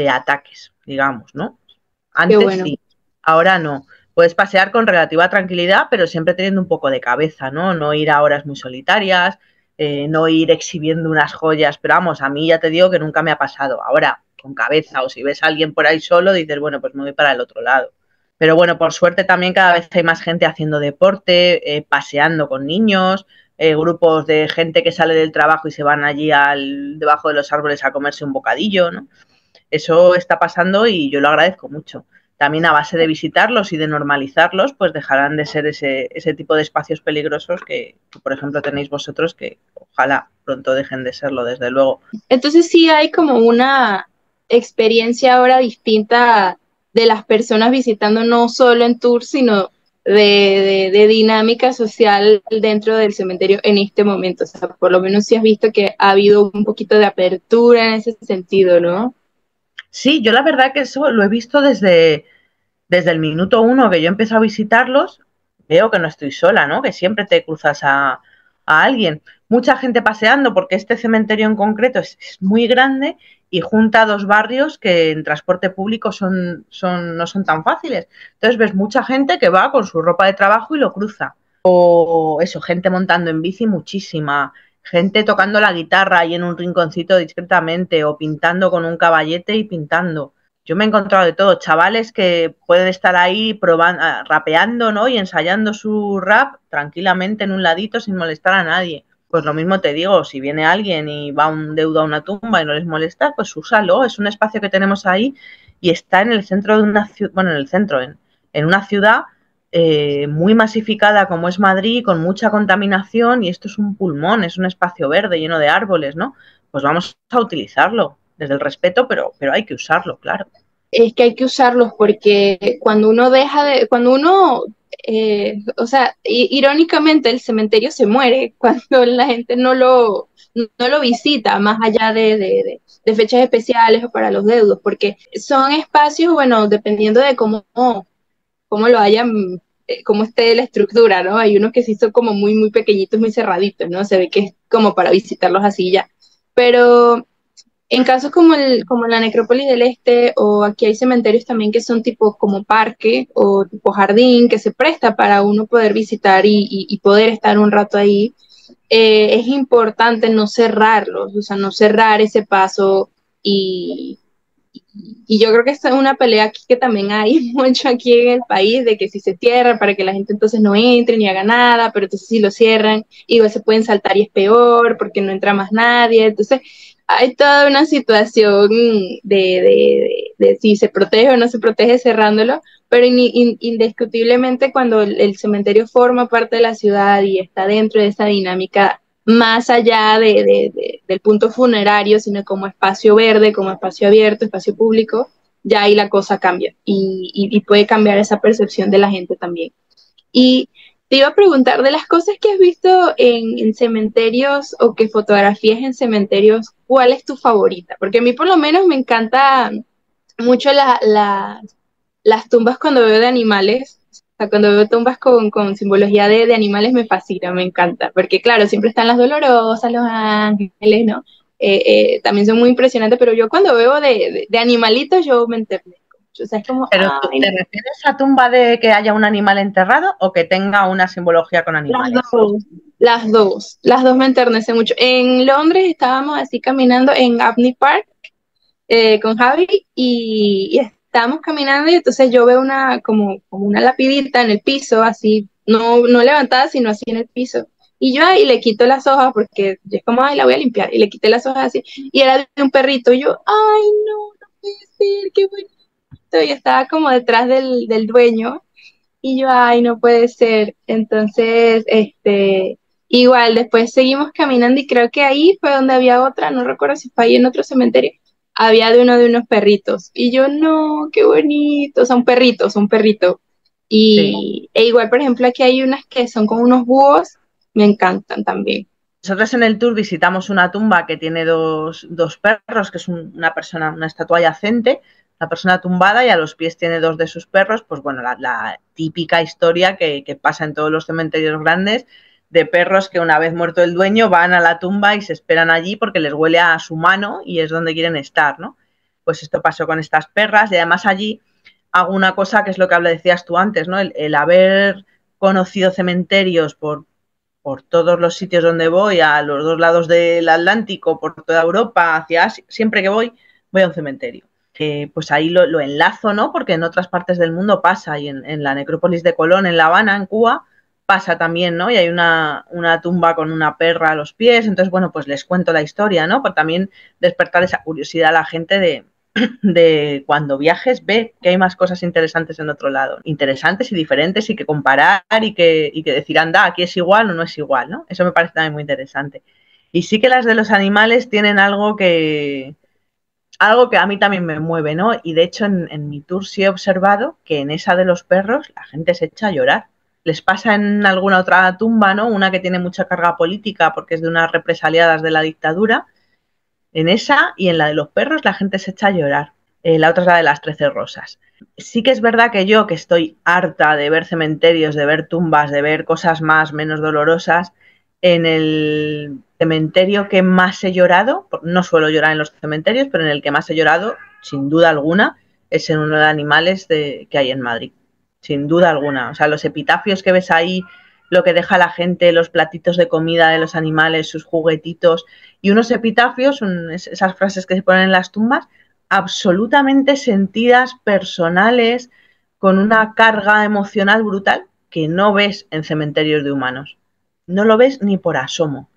ataques, digamos, ¿no? Qué Antes bueno. sí, ahora no. Puedes pasear con relativa tranquilidad, pero siempre teniendo un poco de cabeza, ¿no? No ir a horas muy solitarias, no ir exhibiendo unas joyas, pero vamos, a mí ya te digo que nunca me ha pasado. Ahora, con cabeza, o si ves a alguien por ahí solo, dices, bueno, pues me voy para el otro lado. Pero bueno, por suerte también cada vez hay más gente haciendo deporte, paseando con niños, grupos de gente que sale del trabajo y se van allí debajo de los árboles a comerse un bocadillo, ¿no? Eso está pasando y yo lo agradezco mucho. También a base de visitarlos y de normalizarlos, pues dejarán de ser ese tipo de espacios peligrosos que, por ejemplo, tenéis vosotros, que ojalá pronto dejen de serlo, desde luego. Entonces sí hay como una experiencia ahora distinta de las personas visitando no solo en tour, sino de dinámica social dentro del cementerio en este momento. O sea, por lo menos si has visto que ha habido un poquito de apertura en ese sentido, ¿no? Sí, yo la verdad que eso lo he visto desde el minuto uno que yo empiezo a visitarlos. Veo que no estoy sola, ¿no? Que siempre te cruzas a alguien. Mucha gente paseando, porque este cementerio en concreto es muy grande y junta dos barrios que en transporte público no son tan fáciles. Entonces ves mucha gente que va con su ropa de trabajo y lo cruza. O eso, gente montando en bici muchísima, gente tocando la guitarra ahí en un rinconcito discretamente o pintando con un caballete y pintando. Yo me he encontrado de todo, chavales que pueden estar ahí probando, rapeando, ¿no? Y ensayando su rap tranquilamente en un ladito sin molestar a nadie. Pues lo mismo te digo, si viene alguien y va un deudo a una tumba y no les molesta, pues úsalo. Es un espacio que tenemos ahí y está en el centro de una ciudad, bueno, en el centro, en una ciudad muy masificada como es Madrid, con mucha contaminación, y esto es un pulmón, es un espacio verde lleno de árboles, ¿no? Pues vamos a utilizarlo desde el respeto, pero hay que usarlo, claro. Es que hay que usarlos porque cuando uno cuando uno, o sea, irónicamente el cementerio se muere cuando la gente no lo visita más allá de fechas especiales o para los deudos, porque son espacios, bueno, dependiendo de cómo lo hayan, cómo esté la estructura, ¿no? Hay unos que sí son como muy pequeñitos, muy cerraditos, ¿no? Se ve que es como para visitarlos así ya. Pero en casos como la Necrópolis del Este, o aquí hay cementerios también que son tipo como parque o tipo jardín, que se presta para uno poder visitar y poder estar un rato ahí, es importante no cerrarlos, o sea, no cerrar ese paso y, y yo creo que esta es una pelea aquí que también hay mucho aquí en el país, de que si se cierra para que la gente entonces no entre ni haga nada, pero entonces si lo cierran, igual se pueden saltar y es peor porque no entra más nadie. Entonces hay toda una situación de si se protege o no se protege cerrándolo, pero indiscutiblemente cuando el cementerio forma parte de la ciudad y está dentro de esa dinámica más allá del punto funerario, sino como espacio verde, como espacio abierto, espacio público, ya ahí la cosa cambia y puede cambiar esa percepción de la gente también. Y te iba a preguntar, de las cosas que has visto en cementerios o que fotografías en cementerios, ¿cuál es tu favorita? Porque a mí por lo menos me encanta mucho las tumbas cuando veo de animales. O sea, cuando veo tumbas con simbología de animales me fascina, me encanta, porque claro, siempre están las dolorosas, los ángeles, ¿no? También son muy impresionantes, pero yo cuando veo de animalitos yo me enternezco. O sea, es como, ¿Pero tú te refieres a tumba de que haya un animal enterrado o que tenga una simbología con animales? las dos me enternecen mucho. En Londres estábamos así caminando en Abney Park con Javi y estábamos caminando y entonces yo veo como una lapidita en el piso, así, no levantada, sino así en el piso. Y yo ahí le quito las hojas porque es como, ay, la voy a limpiar. Y le quité las hojas así. Y era de un perrito. Y yo, ay, no puede ser, qué bonito. Y estaba como detrás del dueño. Y yo, ay, no puede ser. Entonces, igual, después seguimos caminando y creo que ahí fue donde había otra, no recuerdo si fue ahí en otro cementerio, había de uno de unos perritos. Y yo, no, qué bonito, son perritos, son perritos. Sí. E igual, por ejemplo, aquí hay unas que son como unos búhos, me encantan también. Nosotros en el tour visitamos una tumba que tiene dos perros, que es una persona, una estatua yacente, la persona tumbada, y a los pies tiene dos de sus perros. Pues bueno, la típica historia que pasa en todos los cementerios grandes, de perros que una vez muerto el dueño van a la tumba y se esperan allí porque les huele a su mano y es donde quieren estar, ¿no? Pues esto pasó con estas perras, y además allí hago una cosa que es lo que decías tú antes, ¿no? El haber conocido cementerios por todos los sitios donde voy, a los dos lados del Atlántico, por toda Europa, hacia Asia, siempre que voy a un cementerio. Pues ahí lo enlazo, ¿no? Porque en otras partes del mundo pasa, y en la necrópolis de Colón, en La Habana, en Cuba, pasa también, ¿no? Y hay una tumba con una perra a los pies. Entonces, bueno, pues les cuento la historia, ¿no? Por también despertar esa curiosidad a la gente de cuando viajes, ve que hay más cosas interesantes en otro lado, interesantes y diferentes, y que comparar y que decir, anda, aquí es igual o no es igual, ¿no? Eso me parece también muy interesante. Y sí que las de los animales tienen algo que algo que a mí también me mueve, ¿no? Y de hecho en mi tour sí he observado que en esa de los perros la gente se echa a llorar. Les pasa en alguna otra tumba, ¿no? Una que tiene mucha carga política porque es de unas represaliadas de la dictadura. En esa y en la de los perros la gente se echa a llorar. La otra es la de las 13 rosas. Sí que es verdad que yo, que estoy harta de ver cementerios, de ver tumbas, de ver cosas más, menos dolorosas, en el cementerio que más he llorado, no suelo llorar en los cementerios, pero en el que más he llorado, sin duda alguna, es en uno de animales que hay en Madrid. Sin duda alguna. O sea, los epitafios que ves ahí, lo que deja la gente, los platitos de comida de los animales, sus juguetitos, y unos epitafios, esas frases que se ponen en las tumbas, absolutamente sentidas, personales, con una carga emocional brutal que no ves en cementerios de humanos. No lo ves ni por asomo.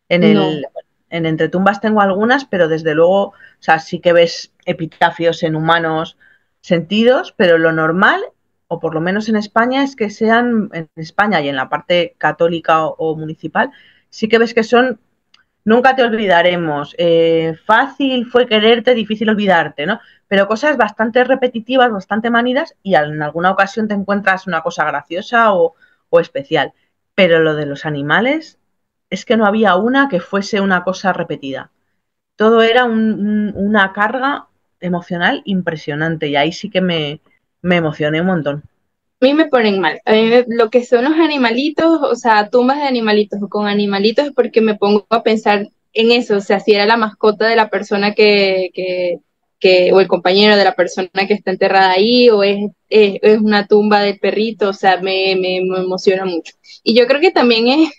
En Entretumbas tengo algunas, pero desde luego, o sea, sí que ves epitafios en humanos sentidos, pero lo normal, o por lo menos en España, es que sean, en España y en la parte católica o municipal, sí que ves que son nunca te olvidaremos, fácil fue quererte, difícil olvidarte, ¿no? Pero cosas bastante repetitivas, bastante manidas y en alguna ocasión te encuentras una cosa graciosa o especial. Pero lo de los animales es que no había una que fuese una cosa repetida. Todo era una carga emocional impresionante y ahí sí que me emocioné un montón. A mí me ponen mal. A mí lo que son los animalitos, o sea, tumbas de animalitos o con animalitos es porque me pongo a pensar en eso, o sea, si era la mascota de la persona o el compañero de la persona que está enterrada ahí, o es una tumba del perrito, o sea, me emociona mucho. Y yo creo que también es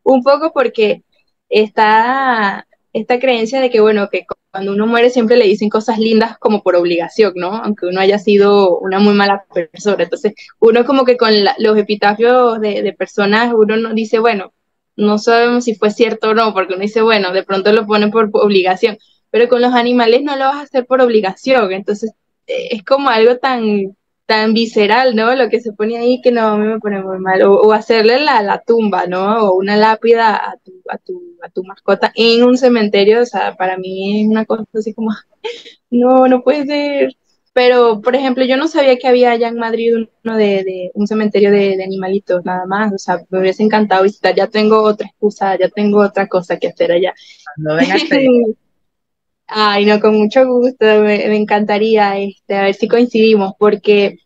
un poco porque está esta creencia de que, bueno, que cuando uno muere siempre le dicen cosas lindas como por obligación, ¿no? Aunque uno haya sido una muy mala persona. Entonces, uno como que con los epitafios de personas, uno no dice, bueno, no sabemos si fue cierto o no, porque uno dice, bueno, de pronto lo ponen por obligación, pero con los animales no lo vas a hacer por obligación. Entonces, es como algo tan visceral, ¿no? Lo que se pone ahí que no, a mí me pone muy mal. O hacerle la tumba, ¿no? O una lápida a tu mascota en un cementerio, o sea, para mí es una cosa así como, no puede ser. Pero, por ejemplo, yo no sabía que había allá en Madrid uno de un cementerio de animalitos, nada más. O sea, me hubiese encantado visitar. Ya tengo otra excusa, ya tengo otra cosa que hacer allá. Cuando vengas te Ay, no, con mucho gusto, me encantaría, a ver si coincidimos, porque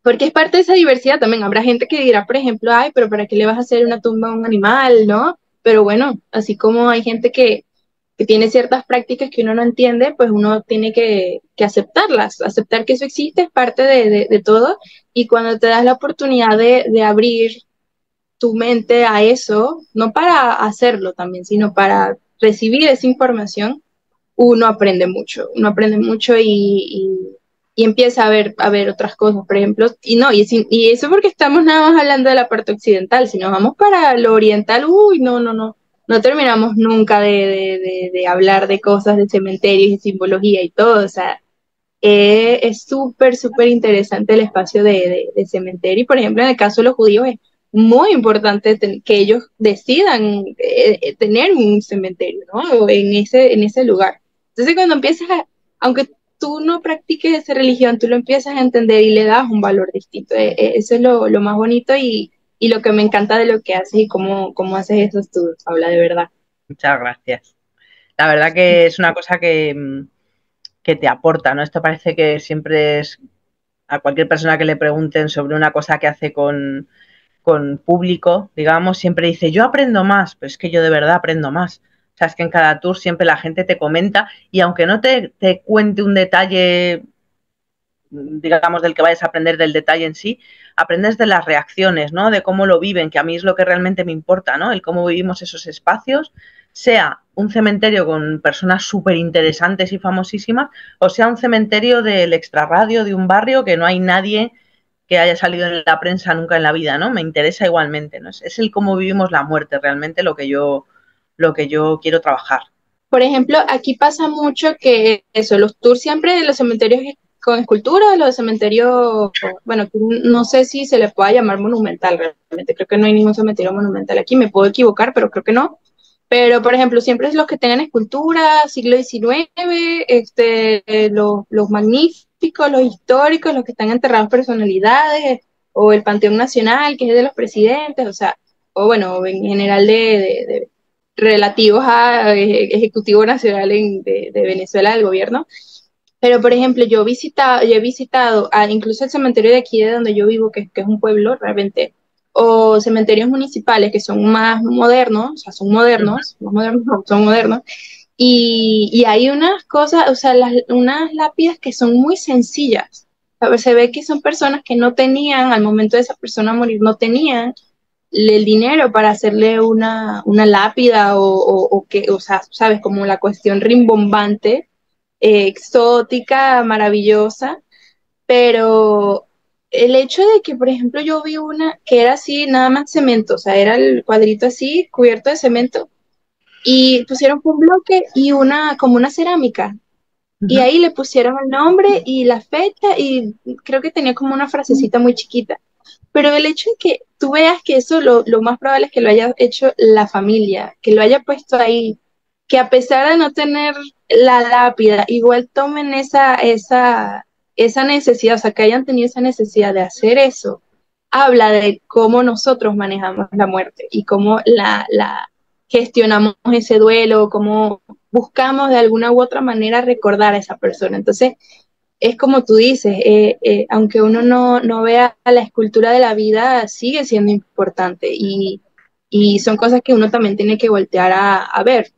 es parte de esa diversidad también. Habrá gente que dirá, por ejemplo, ay, pero ¿para qué le vas a hacer una tumba a un animal, no? Pero bueno, así como hay gente que tiene ciertas prácticas que uno no entiende, pues uno tiene que aceptarlas, aceptar que eso existe, es parte de todo, y cuando te das la oportunidad de abrir tu mente a eso, no para hacerlo también, sino para recibir esa información, uno aprende mucho y empieza a ver otras cosas, por ejemplo, y eso porque estamos nada más hablando de la parte occidental, si nos vamos para lo oriental, uy, no terminamos nunca de hablar de cosas de cementerios y simbología y todo, o sea, es súper interesante el espacio de cementerio, y por ejemplo, en el caso de los judíos es muy importante que ellos decidan tener un cementerio, ¿no? En ese lugar. Entonces, cuando aunque tú no practiques esa religión, tú lo empiezas a entender y le das un valor distinto. Eso es lo más bonito y lo que me encanta de lo que haces y cómo haces eso tú, habla de verdad. Muchas gracias. La verdad que es una cosa que te aporta, ¿no? Esto parece que siempre es a cualquier persona que le pregunten sobre una cosa que hace con público, digamos, siempre dice, yo aprendo más, pero es que yo de verdad aprendo más. O sea, es que en cada tour siempre la gente te comenta y aunque no te cuente un detalle, digamos, del que vayas a aprender del detalle en sí, aprendes de las reacciones, ¿no? De cómo lo viven, que a mí es lo que realmente me importa, ¿no? El cómo vivimos esos espacios, sea un cementerio con personas súper interesantes y famosísimas, o sea un cementerio del extrarradio de un barrio que no hay nadie que haya salido en la prensa nunca en la vida, ¿no? Me interesa igualmente, ¿no? Es el cómo vivimos la muerte realmente lo que yo quiero trabajar. Por ejemplo, aquí pasa mucho que eso, los tours siempre de los cementerios con escultura, los cementerios, bueno, no sé si se le pueda llamar monumental realmente, creo que no hay ningún cementerio monumental aquí, me puedo equivocar, pero creo que no. Pero, por ejemplo, siempre es los que tengan esculturas, siglo XIX, los magníficos, los históricos, los que están enterrados personalidades, o el Panteón Nacional, que es de los presidentes, o sea, o bueno, en general de relativos a Ejecutivo Nacional de Venezuela, del gobierno. Pero, por ejemplo, yo he visitado incluso el cementerio de aquí, de donde yo vivo, que es un pueblo realmente, o cementerios municipales que son más modernos, o sea, son modernos, más modernos, no, son modernos, y hay unas cosas, o sea, unas lápidas que son muy sencillas. A ver, se ve que son personas que no tenían, al momento de esa persona morir, no tenían el dinero para hacerle una lápida o sea, sabes, como la cuestión rimbombante, exótica, maravillosa, pero el hecho de que, por ejemplo, yo vi una que era así, nada más cemento, o sea, era el cuadrito así, cubierto de cemento, y pusieron un bloque y como una cerámica, y ahí le pusieron el nombre y la fecha, y creo que tenía como una frasecita muy chiquita. Pero el hecho de que tú veas que eso lo más probable es que lo haya hecho la familia, que lo haya puesto ahí, que a pesar de no tener la lápida, igual tomen esa necesidad, o sea, que hayan tenido esa necesidad de hacer eso, habla de cómo nosotros manejamos la muerte y cómo la gestionamos ese duelo, cómo buscamos de alguna u otra manera recordar a esa persona. Entonces, es como tú dices, aunque uno no vea la escultura de la vida, sigue siendo importante y son cosas que uno también tiene que voltear a ver.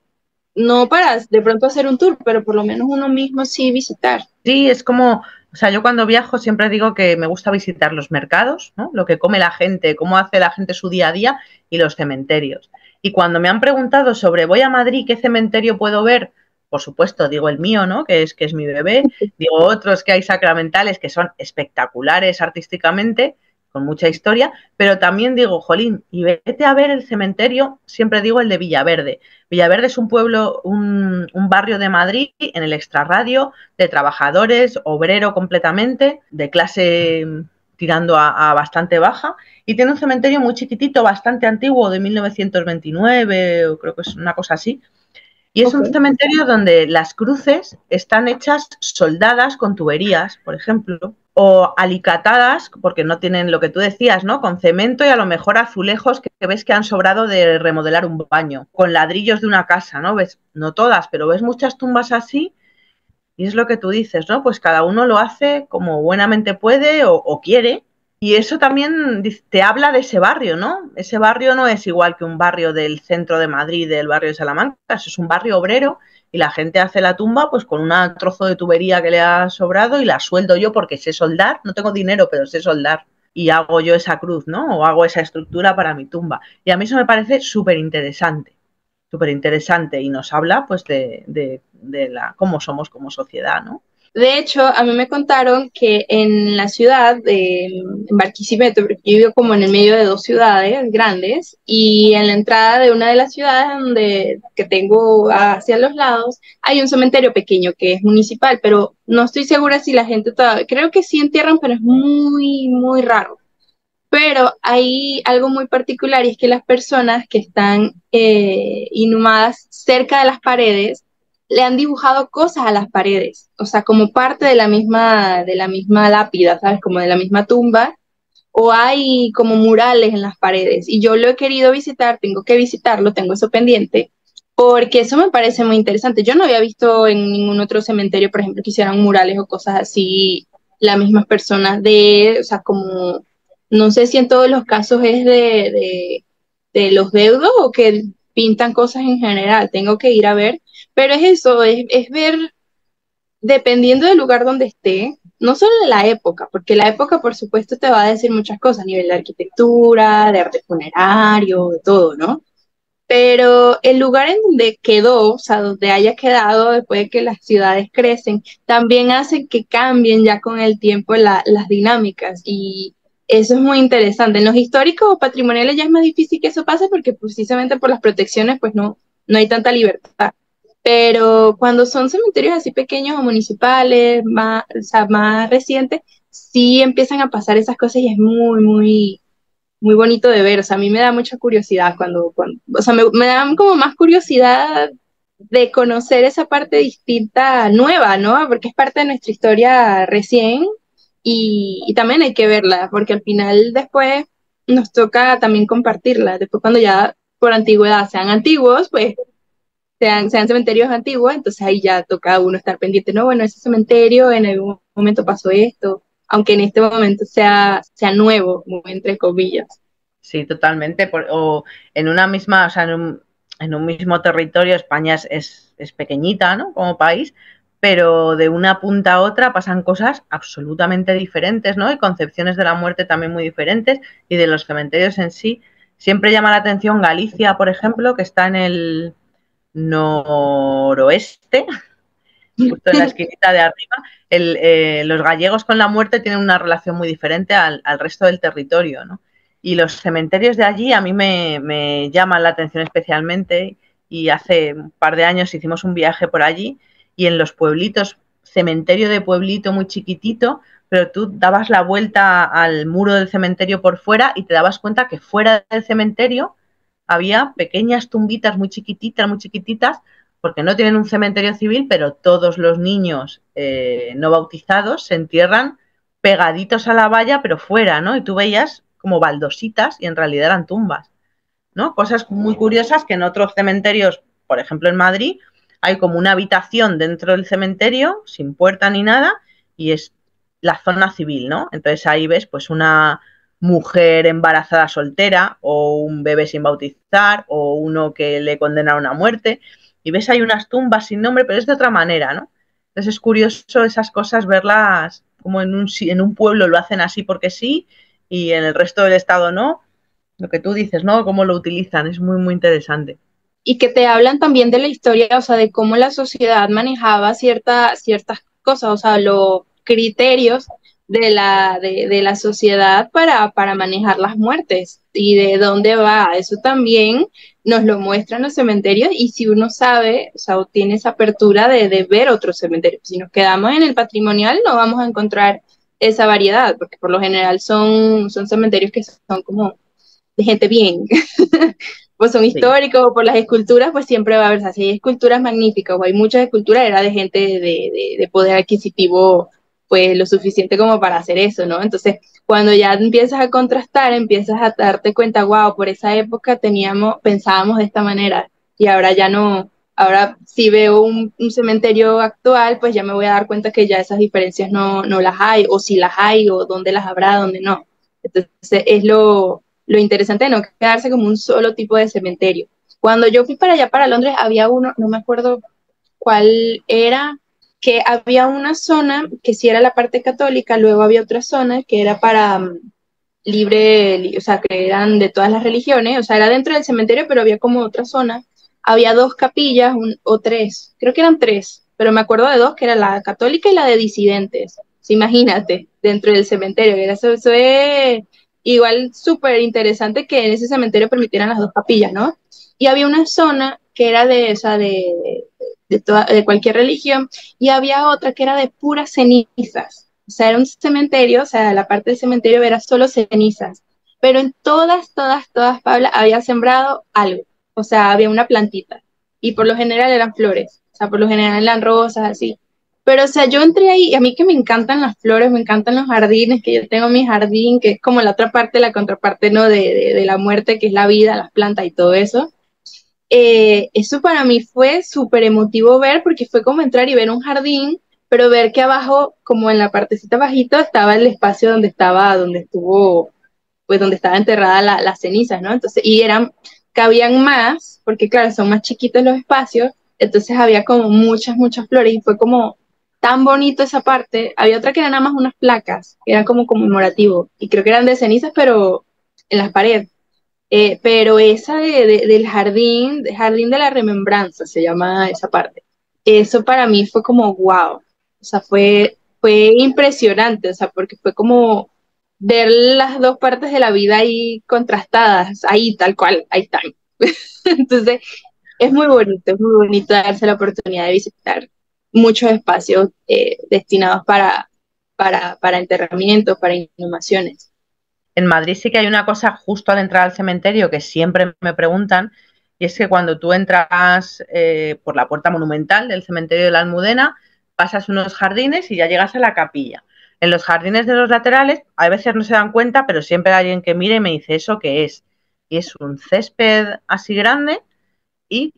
No para de pronto hacer un tour, pero por lo menos uno mismo sí visitar. Sí, es como, o sea, yo cuando viajo siempre digo que me gusta visitar los mercados, ¿no? Lo que come la gente, cómo hace la gente su día a día y los cementerios. Y cuando me han preguntado sobre voy a Madrid, ¿qué cementerio puedo ver? Por supuesto, digo el mío, ¿no? Que es mi bebé. Digo otros que hay sacramentales que son espectaculares artísticamente, con mucha historia, pero también digo, jolín, y vete a ver el cementerio, siempre digo el de Villaverde. Villaverde es un pueblo, un barrio de Madrid en el extrarradio, de trabajadores, obrero completamente, de clase tirando a bastante baja, y tiene un cementerio muy chiquitito, bastante antiguo, de 1929, o creo que es una cosa así, y es un cementerio donde las cruces están hechas soldadas con tuberías, por ejemplo, o alicatadas, porque no tienen lo que tú decías, ¿no? Con cemento y a lo mejor azulejos que ves que han sobrado de remodelar un baño, con ladrillos de una casa, ¿no? Ves, no todas, pero ves muchas tumbas así y es lo que tú dices, ¿no? Pues cada uno lo hace como buenamente puede o quiere. Y eso también te habla de ese barrio, ¿no? Ese barrio no es igual que un barrio del centro de Madrid, del barrio de Salamanca, eso es un barrio obrero y la gente hace la tumba pues con un trozo de tubería que le ha sobrado y la sueldo yo porque sé soldar, no tengo dinero, pero sé soldar y hago yo esa cruz, ¿no? O hago esa estructura para mi tumba. Y a mí eso me parece súper interesante y nos habla pues de cómo somos como sociedad, ¿no? De hecho, a mí me contaron que en la ciudad, en Barquisimeto, porque yo vivo como en el medio de dos ciudades grandes, y en la entrada de una de las ciudades que tengo hacia los lados, hay un cementerio pequeño que es municipal, pero no estoy segura si la gente todavía, creo que sí entierran, pero es muy, muy raro. Pero hay algo muy particular y es que las personas que están inhumadas cerca de las paredes le han dibujado cosas a las paredes, o sea, como parte de la misma lápida, ¿sabes? Como de la misma tumba, o hay como murales en las paredes. Y yo lo he querido visitar, tengo que visitarlo, tengo eso pendiente, porque eso me parece muy interesante. Yo no había visto en ningún otro cementerio, por ejemplo, que hicieran murales o cosas así, las mismas personas o sea, como, no sé si en todos los casos es de los deudos o que pintan cosas en general, tengo que ir a ver, pero es eso, es ver, dependiendo del lugar donde esté, no solo de la época, porque la época, por supuesto, te va a decir muchas cosas a nivel de arquitectura, de arte funerario, de todo, ¿no? Pero el lugar en donde quedó, o sea, donde haya quedado después de que las ciudades crecen, también hace que cambien ya con el tiempo las dinámicas y eso es muy interesante. En los históricos o patrimoniales ya es más difícil que eso pase porque precisamente por las protecciones pues no hay tanta libertad. Pero cuando son cementerios así pequeños o municipales, o sea, más recientes, sí empiezan a pasar esas cosas y es muy, muy, muy bonito de ver. O sea, a mí me da mucha curiosidad o sea, me da como más curiosidad de conocer esa parte distinta, nueva, ¿no? Porque es parte de nuestra historia recién y también hay que verla, porque al final después nos toca también compartirla. Después cuando ya por antigüedad sean antiguos, pues sean cementerios antiguos, entonces ahí ya toca a uno estar pendiente, no, bueno, ese cementerio en algún momento pasó esto, aunque en este momento sea nuevo, muy entre comillas. Sí, totalmente. O en una misma, o sea, en un mismo territorio, España es pequeñita, ¿no? Como país, pero de una punta a otra pasan cosas absolutamente diferentes, ¿no? Y concepciones de la muerte también muy diferentes y de los cementerios en sí. Siempre llama la atención Galicia, por ejemplo, que está en el noroeste, justo en la esquinita de arriba. Los gallegos con la muerte tienen una relación muy diferente al resto del territorio, ¿no? Y los cementerios de allí a mí me llaman la atención especialmente, y hace un par de años hicimos un viaje por allí y en los pueblitos, cementerio de pueblito muy chiquitito, pero tú dabas la vuelta al muro del cementerio por fuera y te dabas cuenta que fuera del cementerio había pequeñas tumbitas muy chiquititas, porque no tienen un cementerio civil, pero todos los niños no bautizados se entierran pegaditos a la valla, pero fuera, ¿no? Y tú veías como baldositas y en realidad eran tumbas, ¿no? Cosas muy curiosas que en otros cementerios, por ejemplo en Madrid, hay como una habitación dentro del cementerio, sin puerta ni nada, y es la zona civil, ¿no? Entonces ahí ves pues una mujer embarazada soltera o un bebé sin bautizar o uno que le condenaron a muerte, y ves ahí unas tumbas sin nombre, pero es de otra manera, ¿no? Entonces es curioso esas cosas, verlas como en un pueblo lo hacen así porque sí y en el resto del estado no. Lo que tú dices, ¿no? Cómo lo utilizan, es muy, muy interesante. Y que te hablan también de la historia, o sea, de cómo la sociedad manejaba ciertas cosas, o sea, los criterios de la sociedad para manejar las muertes y de dónde va. Eso también nos lo muestran los cementerios y si uno sabe, o sea, o tiene esa apertura de ver otros cementerios. Si nos quedamos en el patrimonial, no vamos a encontrar esa variedad, porque por lo general son cementerios que son como de gente bien. Pues son Sí. históricos, o por las esculturas, pues siempre va a haber, o sea, si hay esculturas magníficas o hay muchas esculturas, era de gente de poder adquisitivo, pues lo suficiente como para hacer eso, ¿no? Entonces, cuando ya empiezas a contrastar, empiezas a darte cuenta, wow, por esa época pensábamos de esta manera, y ahora ya no, ahora si veo un cementerio actual, pues ya me voy a dar cuenta que ya esas diferencias no las hay, o si las hay, o dónde las habrá, dónde no. Entonces, es lo interesante de no quedarse como un solo tipo de cementerio. Cuando yo fui para allá, para Londres, había uno, no me acuerdo cuál era, que había una zona que sí era la parte católica, luego había otra zona que era para o sea, que eran de todas las religiones, o sea, era dentro del cementerio, pero había como otra zona. Había dos capillas, o tres, creo que eran tres, pero me acuerdo de dos, que era la católica y la de disidentes. Sí, imagínate, dentro del cementerio, eso es igual súper interesante que en ese cementerio permitieran las dos capillas, ¿no? Y había una zona que era o sea, de cualquier religión, y había otra que era de puras cenizas. O sea, era un cementerio, o sea, la parte del cementerio era solo cenizas. Pero en todas, Paula, había sembrado algo. O sea, había una plantita. Y por lo general eran flores. O sea, por lo general eran rosas, así. Pero, o sea, yo entré ahí, y a mí que me encantan las flores, me encantan los jardines, que yo tengo mi jardín, que es como la otra parte, la contraparte, ¿no? De la muerte, que es la vida, las plantas y todo eso. Eso para mí fue súper emotivo ver, porque fue como entrar y ver un jardín, pero ver que abajo, como en la partecita bajito, estaba el espacio donde estuvo, pues donde estaba enterrada las cenizas, ¿no? Entonces, cabían más, porque claro, son más chiquitos los espacios, entonces había como muchas flores y fue como tan bonito esa parte. Había otra que eran nada más unas placas, que eran como conmemorativo, y creo que eran de cenizas, pero en las paredes. Pero esa del jardín de la remembranza, se llama esa parte. Eso para mí fue como wow. O sea, fue impresionante, o sea, porque fue como ver las dos partes de la vida ahí contrastadas, ahí tal cual, ahí están. Entonces, es muy bonito darse la oportunidad de visitar muchos espacios destinados para enterramientos, para inhumaciones. En Madrid sí que hay una cosa justo al entrar al cementerio que siempre me preguntan, y es que cuando tú entras por la puerta monumental del cementerio de la Almudena, pasas unos jardines y ya llegas a la capilla. En los jardines de los laterales, a veces no se dan cuenta, pero siempre hay alguien que mire y me dice, ¿eso qué es? Y es un césped así grande y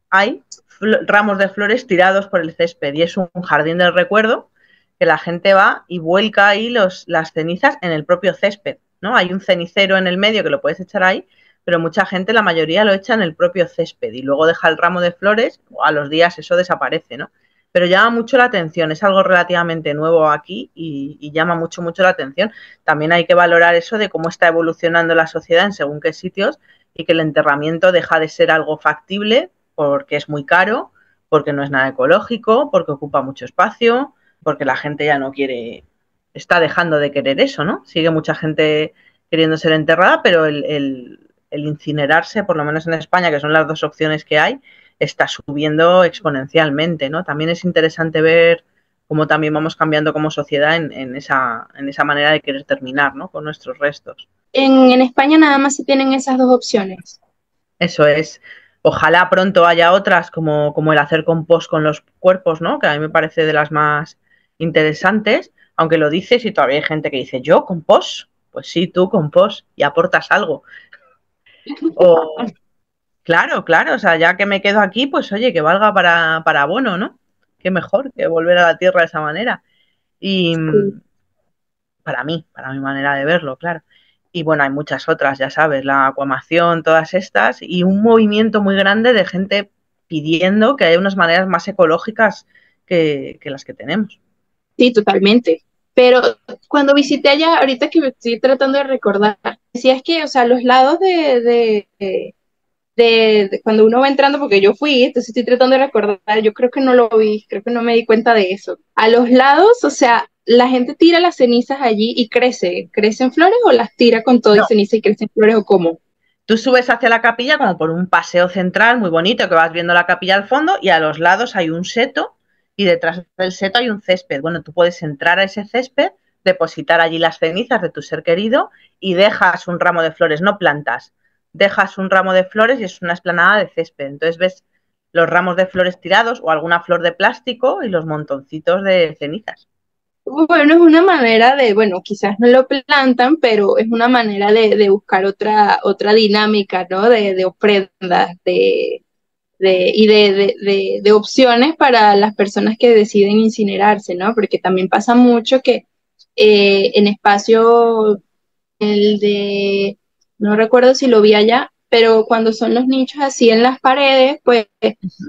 hay ramos de flores tirados por el césped. Y es un jardín del recuerdo que la gente va y vuelca ahí las cenizas en el propio césped, ¿no? Hay un cenicero en el medio que lo puedes echar ahí, pero mucha gente, la mayoría, lo echa en el propio césped y luego deja el ramo de flores, o a los días eso desaparece, ¿no? Pero llama mucho la atención, es algo relativamente nuevo aquí y llama mucho, mucho la atención. También hay que valorar eso de cómo está evolucionando la sociedad en según qué sitios y que el enterramiento deja de ser algo factible porque es muy caro, porque no es nada ecológico, porque ocupa mucho espacio, porque la gente ya no quiere, está dejando de querer eso, ¿no? Sigue mucha gente queriendo ser enterrada, pero el incinerarse, por lo menos en España, que son las dos opciones que hay, está subiendo exponencialmente, ¿no? También es interesante ver cómo también vamos cambiando como sociedad en esa manera de querer terminar, ¿no? Con nuestros restos. En España nada más se tienen esas dos opciones. Eso es. Ojalá pronto haya otras como el hacer compost con los cuerpos, ¿no? Que a mí me parece de las más interesantes, aunque lo dices y todavía hay gente que dice, ¿yo compost? Pues sí, tú compost y aportas algo. O, claro, claro, o sea, ya que me quedo aquí, pues oye, que valga para abono, ¿no? Qué mejor que volver a la tierra de esa manera. Y Sí. para mi manera de verlo, claro. Y bueno, hay muchas otras, ya sabes, la acuamación, todas estas, y un movimiento muy grande de gente pidiendo que haya unas maneras más ecológicas que las que tenemos. Sí, totalmente. Pero cuando visité allá, ahorita que me estoy tratando de recordar, decías que, o sea, los lados de cuando uno va entrando, porque yo fui, entonces estoy tratando de recordar, yo creo que no lo vi, creo que no me di cuenta de eso. A los lados, o sea, la gente tira las cenizas allí y ¿crecen flores o las tira con todo y No, ceniza y crecen flores o cómo? tú subes hacia la capilla como por un paseo central muy bonito que vas viendo la capilla al fondo y a los lados hay un seto y detrás del seto hay un césped. Bueno, tú puedes entrar a ese césped, depositar allí las cenizas de tu ser querido y dejas un ramo de flores, no plantas, dejas un ramo de flores y es una explanada de césped. Entonces ves los ramos de flores tirados o alguna flor de plástico y los montoncitos de cenizas. Bueno, es una manera de, bueno, quizás no lo plantan, pero es una manera de buscar otra dinámica, ¿no? De ofrendas, de opciones para las personas que deciden incinerarse, ¿no? Porque también pasa mucho que en espacio, el de, no recuerdo si lo vi allá, pero cuando son los nichos así en las paredes, pues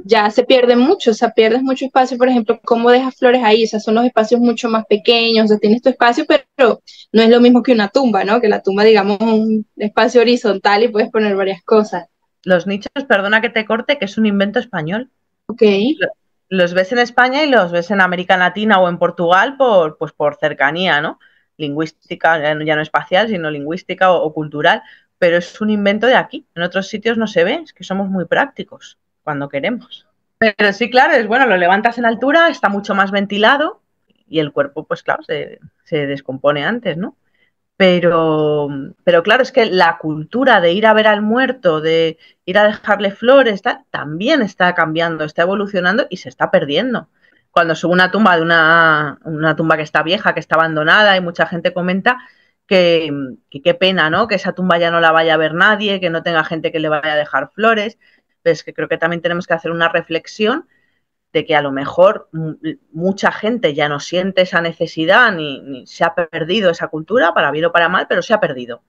ya se pierde mucho, o sea, pierdes mucho espacio, por ejemplo, ¿cómo dejas flores ahí? O sea, son los espacios mucho más pequeños, o sea, tienes tu espacio, pero no es lo mismo que una tumba, ¿no? Que la tumba, digamos, un espacio horizontal y puedes poner varias cosas. Los nichos, perdona que te corte, que es un invento español. Ok. Los ves en España y los ves en América Latina o en Portugal pues por cercanía, ¿no? Lingüística, ya no espacial, sino lingüística o cultural, pero es un invento de aquí. En otros sitios no se ve, es que somos muy prácticos cuando queremos. Pero sí, claro, es bueno, lo levantas en altura, está mucho más ventilado y el cuerpo, pues claro, se descompone antes, ¿no? Pero claro, es que la cultura de ir a ver al muerto, de ir a dejarle flores, también está cambiando, está evolucionando y se está perdiendo. Cuando sube una tumba de una tumba que está vieja, que está abandonada, y mucha gente comenta que qué pena, ¿no? Que esa tumba ya no la vaya a ver nadie, que no tenga gente que le vaya a dejar flores. Pero es que creo que también tenemos que hacer una reflexión de que a lo mejor mucha gente ya no siente esa necesidad ni se ha perdido esa cultura, para bien o para mal, pero se ha perdido.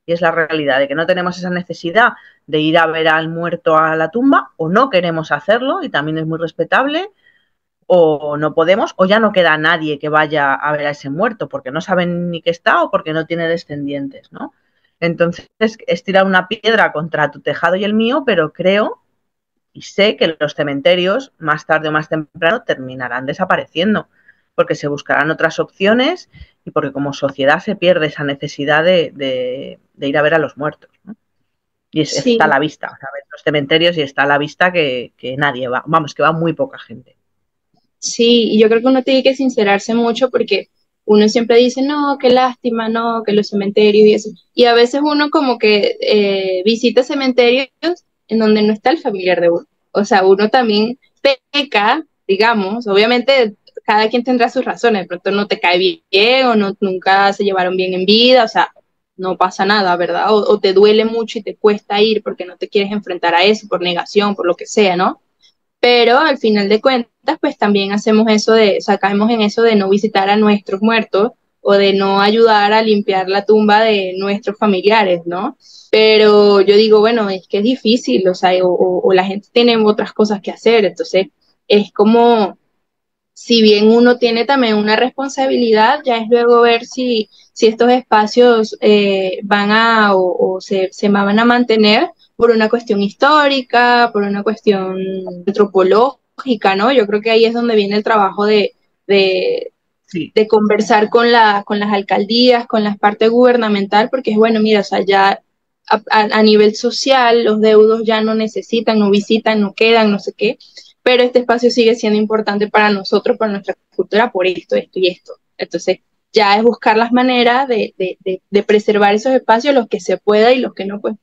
Y es la realidad de que no tenemos esa necesidad de ir a ver al muerto a la tumba o no queremos hacerlo y también es muy respetable o no podemos o ya no queda nadie que vaya a ver a ese muerto porque no saben ni qué está o porque no tiene descendientes, ¿no? Entonces es tirar una piedra contra tu tejado y el mío, pero creo y sé que los cementerios, más tarde o más temprano, terminarán desapareciendo, porque se buscarán otras opciones y porque como sociedad se pierde esa necesidad de ir a ver a los muertos, ¿no? Y está a Sí, la vista, o sea, ves los cementerios y está a la vista que nadie va, vamos, que va muy poca gente. sí, y yo creo que uno tiene que sincerarse mucho porque uno siempre dice, no, qué lástima, no, que los cementerios y eso. Y a veces uno como que visita cementerios en donde no está el familiar de uno. O sea, uno también peca, digamos, obviamente cada quien tendrá sus razones, de pronto no te cae bien o no, nunca se llevaron bien en vida, o sea, no pasa nada, ¿verdad? O te duele mucho y te cuesta ir porque no te quieres enfrentar a eso, por negación, por lo que sea, ¿no? Pero al final de cuentas, pues también hacemos eso de, o sea, caemos en eso de no visitar a nuestros muertos o de no ayudar a limpiar la tumba de nuestros familiares, ¿no? Pero yo digo, bueno, es que es difícil, o sea, o la gente tiene otras cosas que hacer, entonces es como, si bien uno tiene también una responsabilidad, ya es luego ver si estos espacios van a o se van a mantener por una cuestión histórica, por una cuestión antropológica, ¿no? Yo creo que ahí es donde viene el trabajo de, Sí. de conversar con las alcaldías, con la parte gubernamental, porque es bueno, mira, o sea, ya a nivel social los deudos ya no necesitan, no visitan, no quedan, no sé qué, pero este espacio sigue siendo importante para nosotros, para nuestra cultura, por esto, esto y esto. Entonces, ya es buscar las maneras de preservar esos espacios, los que se pueda y los que no, pues,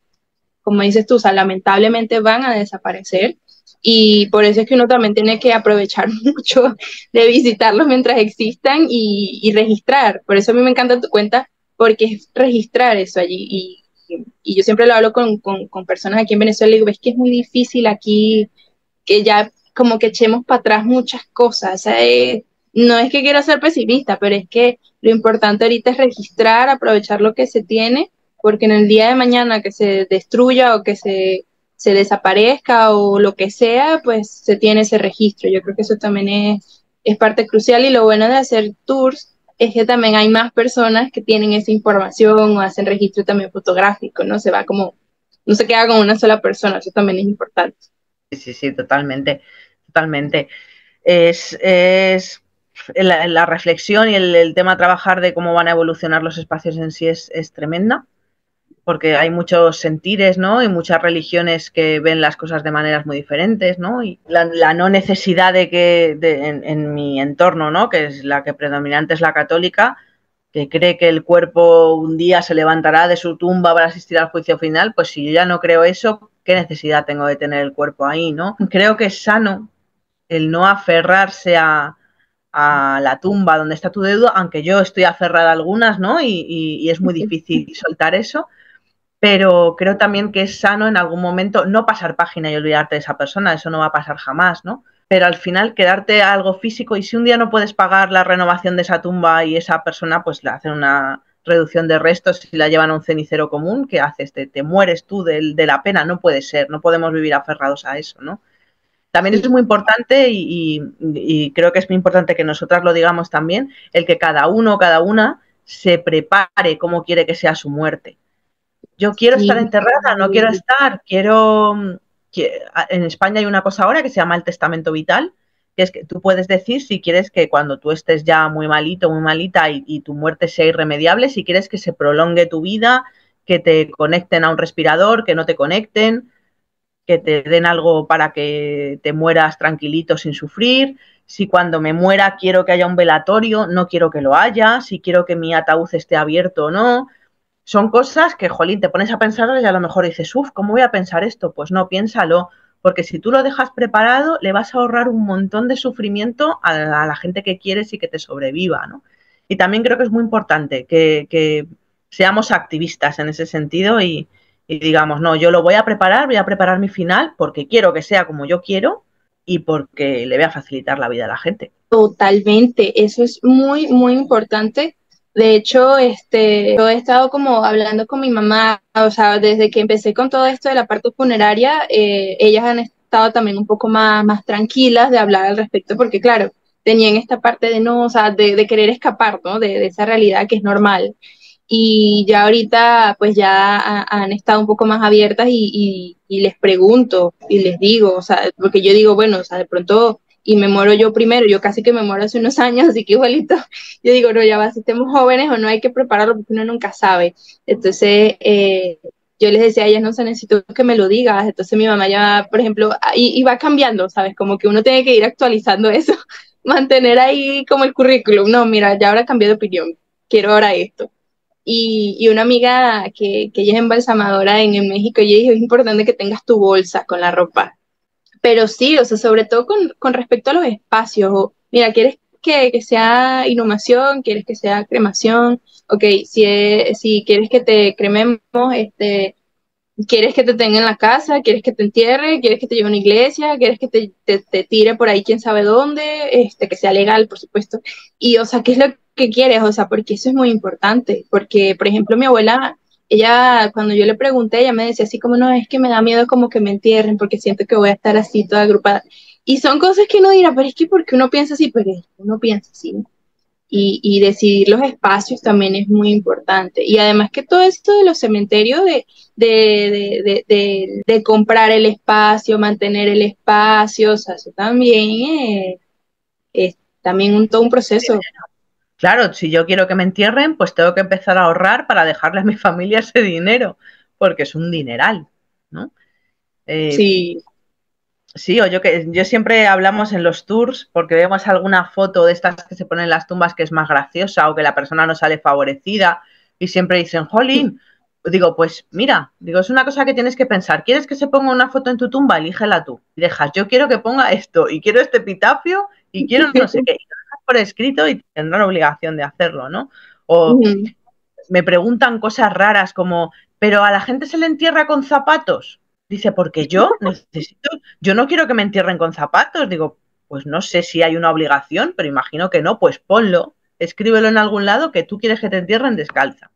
como dices tú, o sea, lamentablemente van a desaparecer y por eso es que uno también tiene que aprovechar mucho de visitarlos mientras existan y registrar. Por eso a mí me encanta tu cuenta, porque es registrar eso allí y yo siempre lo hablo con personas aquí en Venezuela y digo, es que es muy difícil aquí que ya como que echemos para atrás muchas cosas. O sea, no es que quiera ser pesimista, pero es que lo importante ahorita es registrar, aprovechar lo que se tiene, porque en el día de mañana que se destruya o que se desaparezca o lo que sea, pues se tiene ese registro. Yo creo que eso también es parte crucial y lo bueno de hacer tours es que también hay más personas que tienen esa información o hacen registro también fotográfico, ¿no? Se va como, no se queda con una sola persona, eso también es importante. Sí, totalmente, totalmente. Es la reflexión y el tema a trabajar de cómo van a evolucionar los espacios en sí es tremenda, porque hay muchos sentires, ¿no? Y muchas religiones que ven las cosas de maneras muy diferentes, ¿no? Y la no necesidad de que en mi entorno, ¿no? Que es la que predominante es la católica, que cree que el cuerpo un día se levantará de su tumba para asistir al juicio final, pues si yo ya no creo eso, ¿qué necesidad tengo de tener el cuerpo ahí, ¿no? Creo que es sano el no aferrarse a la tumba donde está tu deuda, aunque yo estoy aferrada a algunas, ¿no? Y es muy difícil soltar eso, pero creo también que es sano en algún momento no pasar página y olvidarte de esa persona, eso no va a pasar jamás, ¿no? Pero al final quedarte a algo físico y si un día no puedes pagar la renovación de esa tumba y esa persona pues le hacen una reducción de restos y la llevan a un cenicero común, ¿qué haces? Te mueres tú de la pena, no puede ser, no podemos vivir aferrados a eso, ¿no? También es muy importante y creo que es muy importante que nosotras lo digamos también, el que cada uno o cada una se prepare cómo quiere que sea su muerte. Yo quiero estar enterrada, no quiero estar, en España hay una cosa ahora que se llama el testamento vital, que es que tú puedes decir si quieres que cuando tú estés ya muy malito, muy malita y tu muerte sea irremediable, si quieres que se prolongue tu vida, que te conecten a un respirador, que no te conecten, que te den algo para que te mueras tranquilito sin sufrir, si cuando me muera quiero que haya un velatorio, no quiero que lo haya, si quiero que mi ataúd esté abierto o no. Son cosas que, jolín, te pones a pensarlas y a lo mejor dices, uff, ¿cómo voy a pensar esto? Pues no, piénsalo, porque si tú lo dejas preparado, le vas a ahorrar un montón de sufrimiento a la gente que quieres y que te sobreviva, ¿no? Y también creo que es muy importante que seamos activistas en ese sentido y digamos, no, yo lo voy a preparar mi final porque quiero que sea como yo quiero y porque le voy a facilitar la vida a la gente. Totalmente, eso es muy, muy importante. De hecho, yo he estado como hablando con mi mamá, o sea, desde que empecé con todo esto de la parte funeraria, ellas han estado también un poco más tranquilas de hablar al respecto, porque claro, tenían esta parte de no, o sea, de querer escapar, ¿no? De esa realidad que es normal. Y ya ahorita, pues ya han estado un poco más abiertas y les pregunto y les digo, o sea, porque yo digo, bueno, o sea, de pronto y me muero yo primero, yo casi que me muero hace unos años, así que igualito, yo digo, no, ya va, si estemos jóvenes o no hay que prepararlo porque uno nunca sabe. Entonces, yo les decía a ellas, no sé, necesito que me lo digas. Entonces mi mamá ya, por ejemplo, y va cambiando, ¿sabes? Como que uno tiene que ir actualizando eso, mantener ahí como el currículum. No, mira, ya ahora cambié de opinión, quiero ahora esto. Y una amiga que ella es embalsamadora en México, ella dijo, es importante que tengas tu bolsa con la ropa. Pero sí, o sea, sobre todo con respecto a los espacios. Mira, ¿quieres que sea inhumación? ¿Quieres que sea cremación? Ok, si quieres que te crememos, ¿quieres que te tenga en la casa? ¿Quieres que te entierre? ¿Quieres que te lleve a una iglesia? ¿Quieres que te tire por ahí quién sabe dónde? Que sea legal, por supuesto. Y, o sea, ¿qué es lo que quieres? O sea, porque eso es muy importante. Porque, por ejemplo, mi abuela, ella, cuando yo le pregunté, ella me decía así como, no, es que me da miedo como que me entierren porque siento que voy a estar así toda agrupada. Y son cosas que uno dirá, pero es que porque uno piensa así, pero uno piensa así, ¿no? Y decidir los espacios también es muy importante. Y además que todo esto de los cementerios, de comprar el espacio, mantener el espacio, o sea, eso también es también todo un proceso. Claro, si yo quiero que me entierren, pues tengo que empezar a ahorrar para dejarle a mi familia ese dinero, porque es un dineral, ¿no? Sí. Sí, o yo siempre hablamos en los tours porque vemos alguna foto de estas que se ponen en las tumbas que es más graciosa o que la persona no sale favorecida y siempre dicen, jolín, digo, pues mira, digo, es una cosa que tienes que pensar, ¿quieres que se ponga una foto en tu tumba? Elígela tú. Y dejas, yo quiero que ponga esto y quiero este epitafio y quiero no sé qué. Y lo dejas por escrito y tendrán obligación de hacerlo, ¿no? O me preguntan cosas raras como, ¿pero a la gente se le entierra con zapatos? Dice, porque yo no quiero que me entierren con zapatos. Digo, pues no sé si hay una obligación, pero imagino que no, pues ponlo, escríbelo en algún lado que tú quieres que te entierren descalza.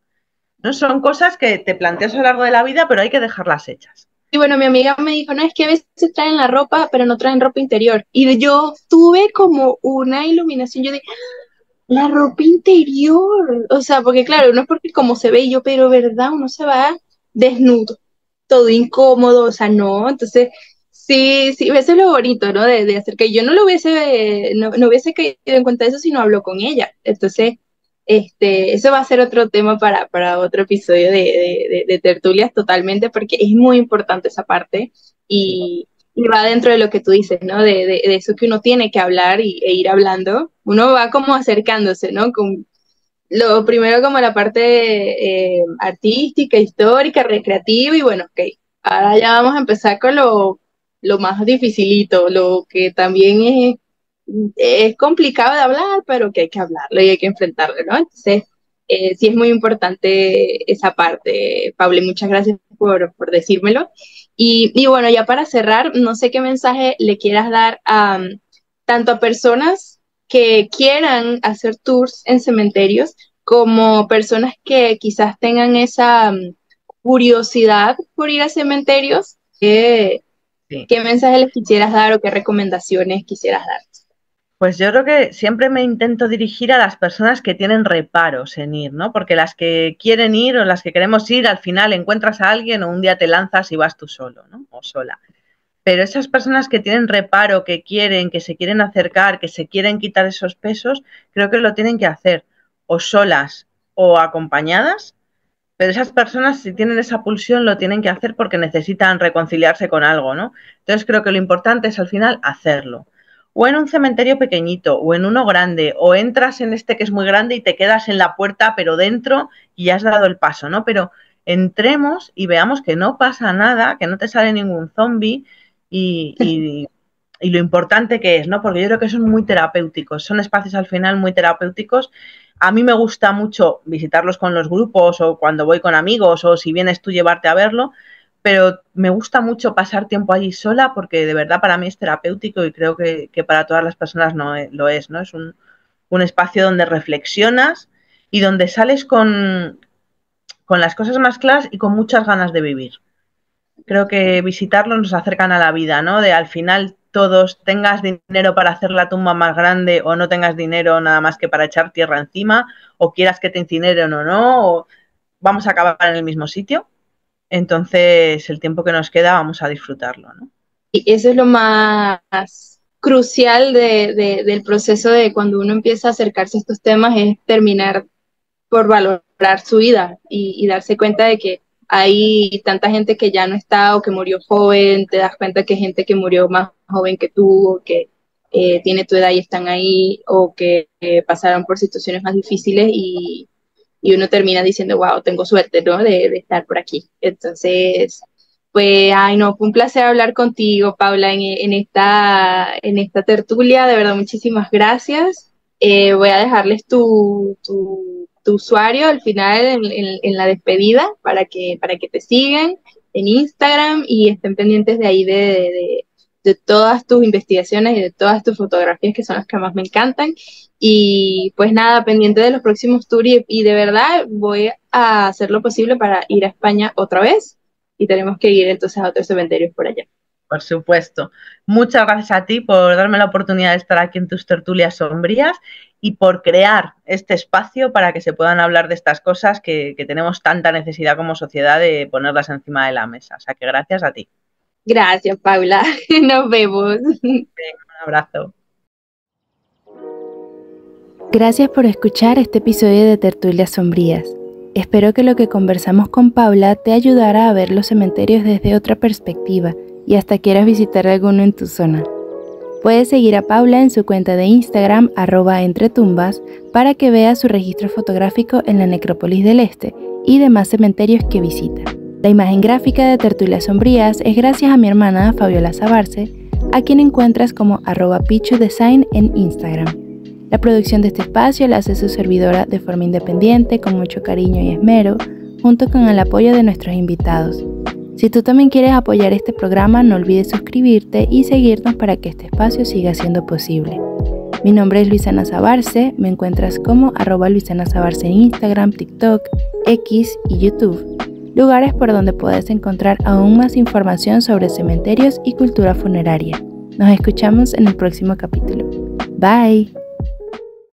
No son cosas que te planteas a lo largo de la vida, pero hay que dejarlas hechas. Y bueno, mi amiga me dijo, no, es que a veces traen la ropa, pero no traen ropa interior. Y yo tuve como una iluminación, yo dije, la ropa interior, o sea, porque claro, no es porque como se ve y yo, pero verdad, uno se va desnudo, todo incómodo, o sea, no, entonces, sí, sí, eso es lo bonito, ¿no? De hacer que yo no hubiese caído en cuenta de eso si no hablo con ella, entonces, eso va a ser otro tema para otro episodio de tertulias totalmente, porque es muy importante esa parte, Sí. y va dentro de lo que tú dices, ¿no? De eso que uno tiene que hablar e ir hablando. Uno va como acercándose, ¿no? Con lo primero como la parte artística, histórica, recreativa y bueno, ok. Ahora ya vamos a empezar con lo más dificilito, lo que también es complicado de hablar, pero que hay que hablarlo y hay que enfrentarlo, ¿no? Entonces, sí es muy importante esa parte, Pablo, y muchas gracias por decírmelo. Y bueno, ya para cerrar, no sé qué mensaje le quieras dar a tanto a personas que quieran hacer tours en cementerios, como personas que quizás tengan esa curiosidad por ir a cementerios. Sí. ¿Qué mensaje les quisieras dar o qué recomendaciones quisieras dar? Pues yo creo que siempre me intento dirigir a las personas que tienen reparos en ir, ¿no? Porque las que quieren ir o las que queremos ir, al final encuentras a alguien o un día te lanzas y vas tú solo, ¿no? O sola. Pero esas personas que tienen reparo, que quieren, que se quieren acercar, que se quieren quitar esos pesos, creo que lo tienen que hacer o solas o acompañadas. Pero esas personas, si tienen esa pulsión, lo tienen que hacer porque necesitan reconciliarse con algo, ¿no? Entonces creo que lo importante es al final hacerlo. O en un cementerio pequeñito, o en uno grande, o entras en este que es muy grande y te quedas en la puerta, pero dentro y ya has dado el paso, ¿no? Pero entremos y veamos que no pasa nada, que no te sale ningún zombie y lo importante que es, ¿no? Porque yo creo que son muy terapéuticos, son espacios al final muy terapéuticos. A mí me gusta mucho visitarlos con los grupos o cuando voy con amigos o si vienes tú llevarte a verlo, pero me gusta mucho pasar tiempo allí sola porque de verdad para mí es terapéutico y creo que para todas las personas no lo es, ¿no? Es un espacio donde reflexionas y donde sales con las cosas más claras y con muchas ganas de vivir. Creo que visitarlos nos acercan a la vida, ¿no? De al final todos tengas dinero para hacer la tumba más grande o no tengas dinero nada más que para echar tierra encima o quieras que te incineren o no, o vamos a acabar en el mismo sitio. Entonces, el tiempo que nos queda vamos a disfrutarlo, ¿no? Y eso es lo más crucial del proceso de cuando uno empieza a acercarse a estos temas, es terminar por valorar su vida y darse cuenta de que hay tanta gente que ya no está o que murió joven, te das cuenta que hay gente que murió más joven que tú, tiene tu edad y están ahí, o que pasaron por situaciones más difíciles y uno termina diciendo, wow, tengo suerte, ¿no? De estar por aquí. Entonces, pues, ay, no, fue un placer hablar contigo, Paula, en esta tertulia. De verdad, muchísimas gracias. Voy a dejarles tu usuario al final en la despedida para que te sigan en Instagram y estén pendientes de ahí de todas tus investigaciones y de todas tus fotografías, que son las que más me encantan. Y pues nada, pendiente de los próximos tours y de verdad voy a hacer lo posible para ir a España otra vez y tenemos que ir entonces a otros cementerios por allá. Por supuesto. Muchas gracias a ti por darme la oportunidad de estar aquí en tus tertulias sombrías y por crear este espacio para que se puedan hablar de estas cosas que tenemos tanta necesidad como sociedad de ponerlas encima de la mesa. O sea que gracias a ti. Gracias, Paula. Nos vemos. Un abrazo. Gracias por escuchar este episodio de Tertulias Sombrías. Espero que lo que conversamos con Paula te ayudara a ver los cementerios desde otra perspectiva y hasta quieras visitar alguno en tu zona. Puedes seguir a Paula en su cuenta de Instagram @entretumbas para que veas su registro fotográfico en la Necrópolis del Este y demás cementerios que visita. La imagen gráfica de Tertulias Sombrías es gracias a mi hermana Fabiola Sabarce, a quien encuentras como @pichudesign en Instagram. La producción de este espacio la hace su servidora de forma independiente, con mucho cariño y esmero, junto con el apoyo de nuestros invitados. Si tú también quieres apoyar este programa, no olvides suscribirte y seguirnos para que este espacio siga siendo posible. Mi nombre es Luisana Sabarce, me encuentras como @Luisana Sabarce en Instagram, TikTok, X y YouTube, lugares por donde puedes encontrar aún más información sobre cementerios y cultura funeraria. Nos escuchamos en el próximo capítulo. Bye.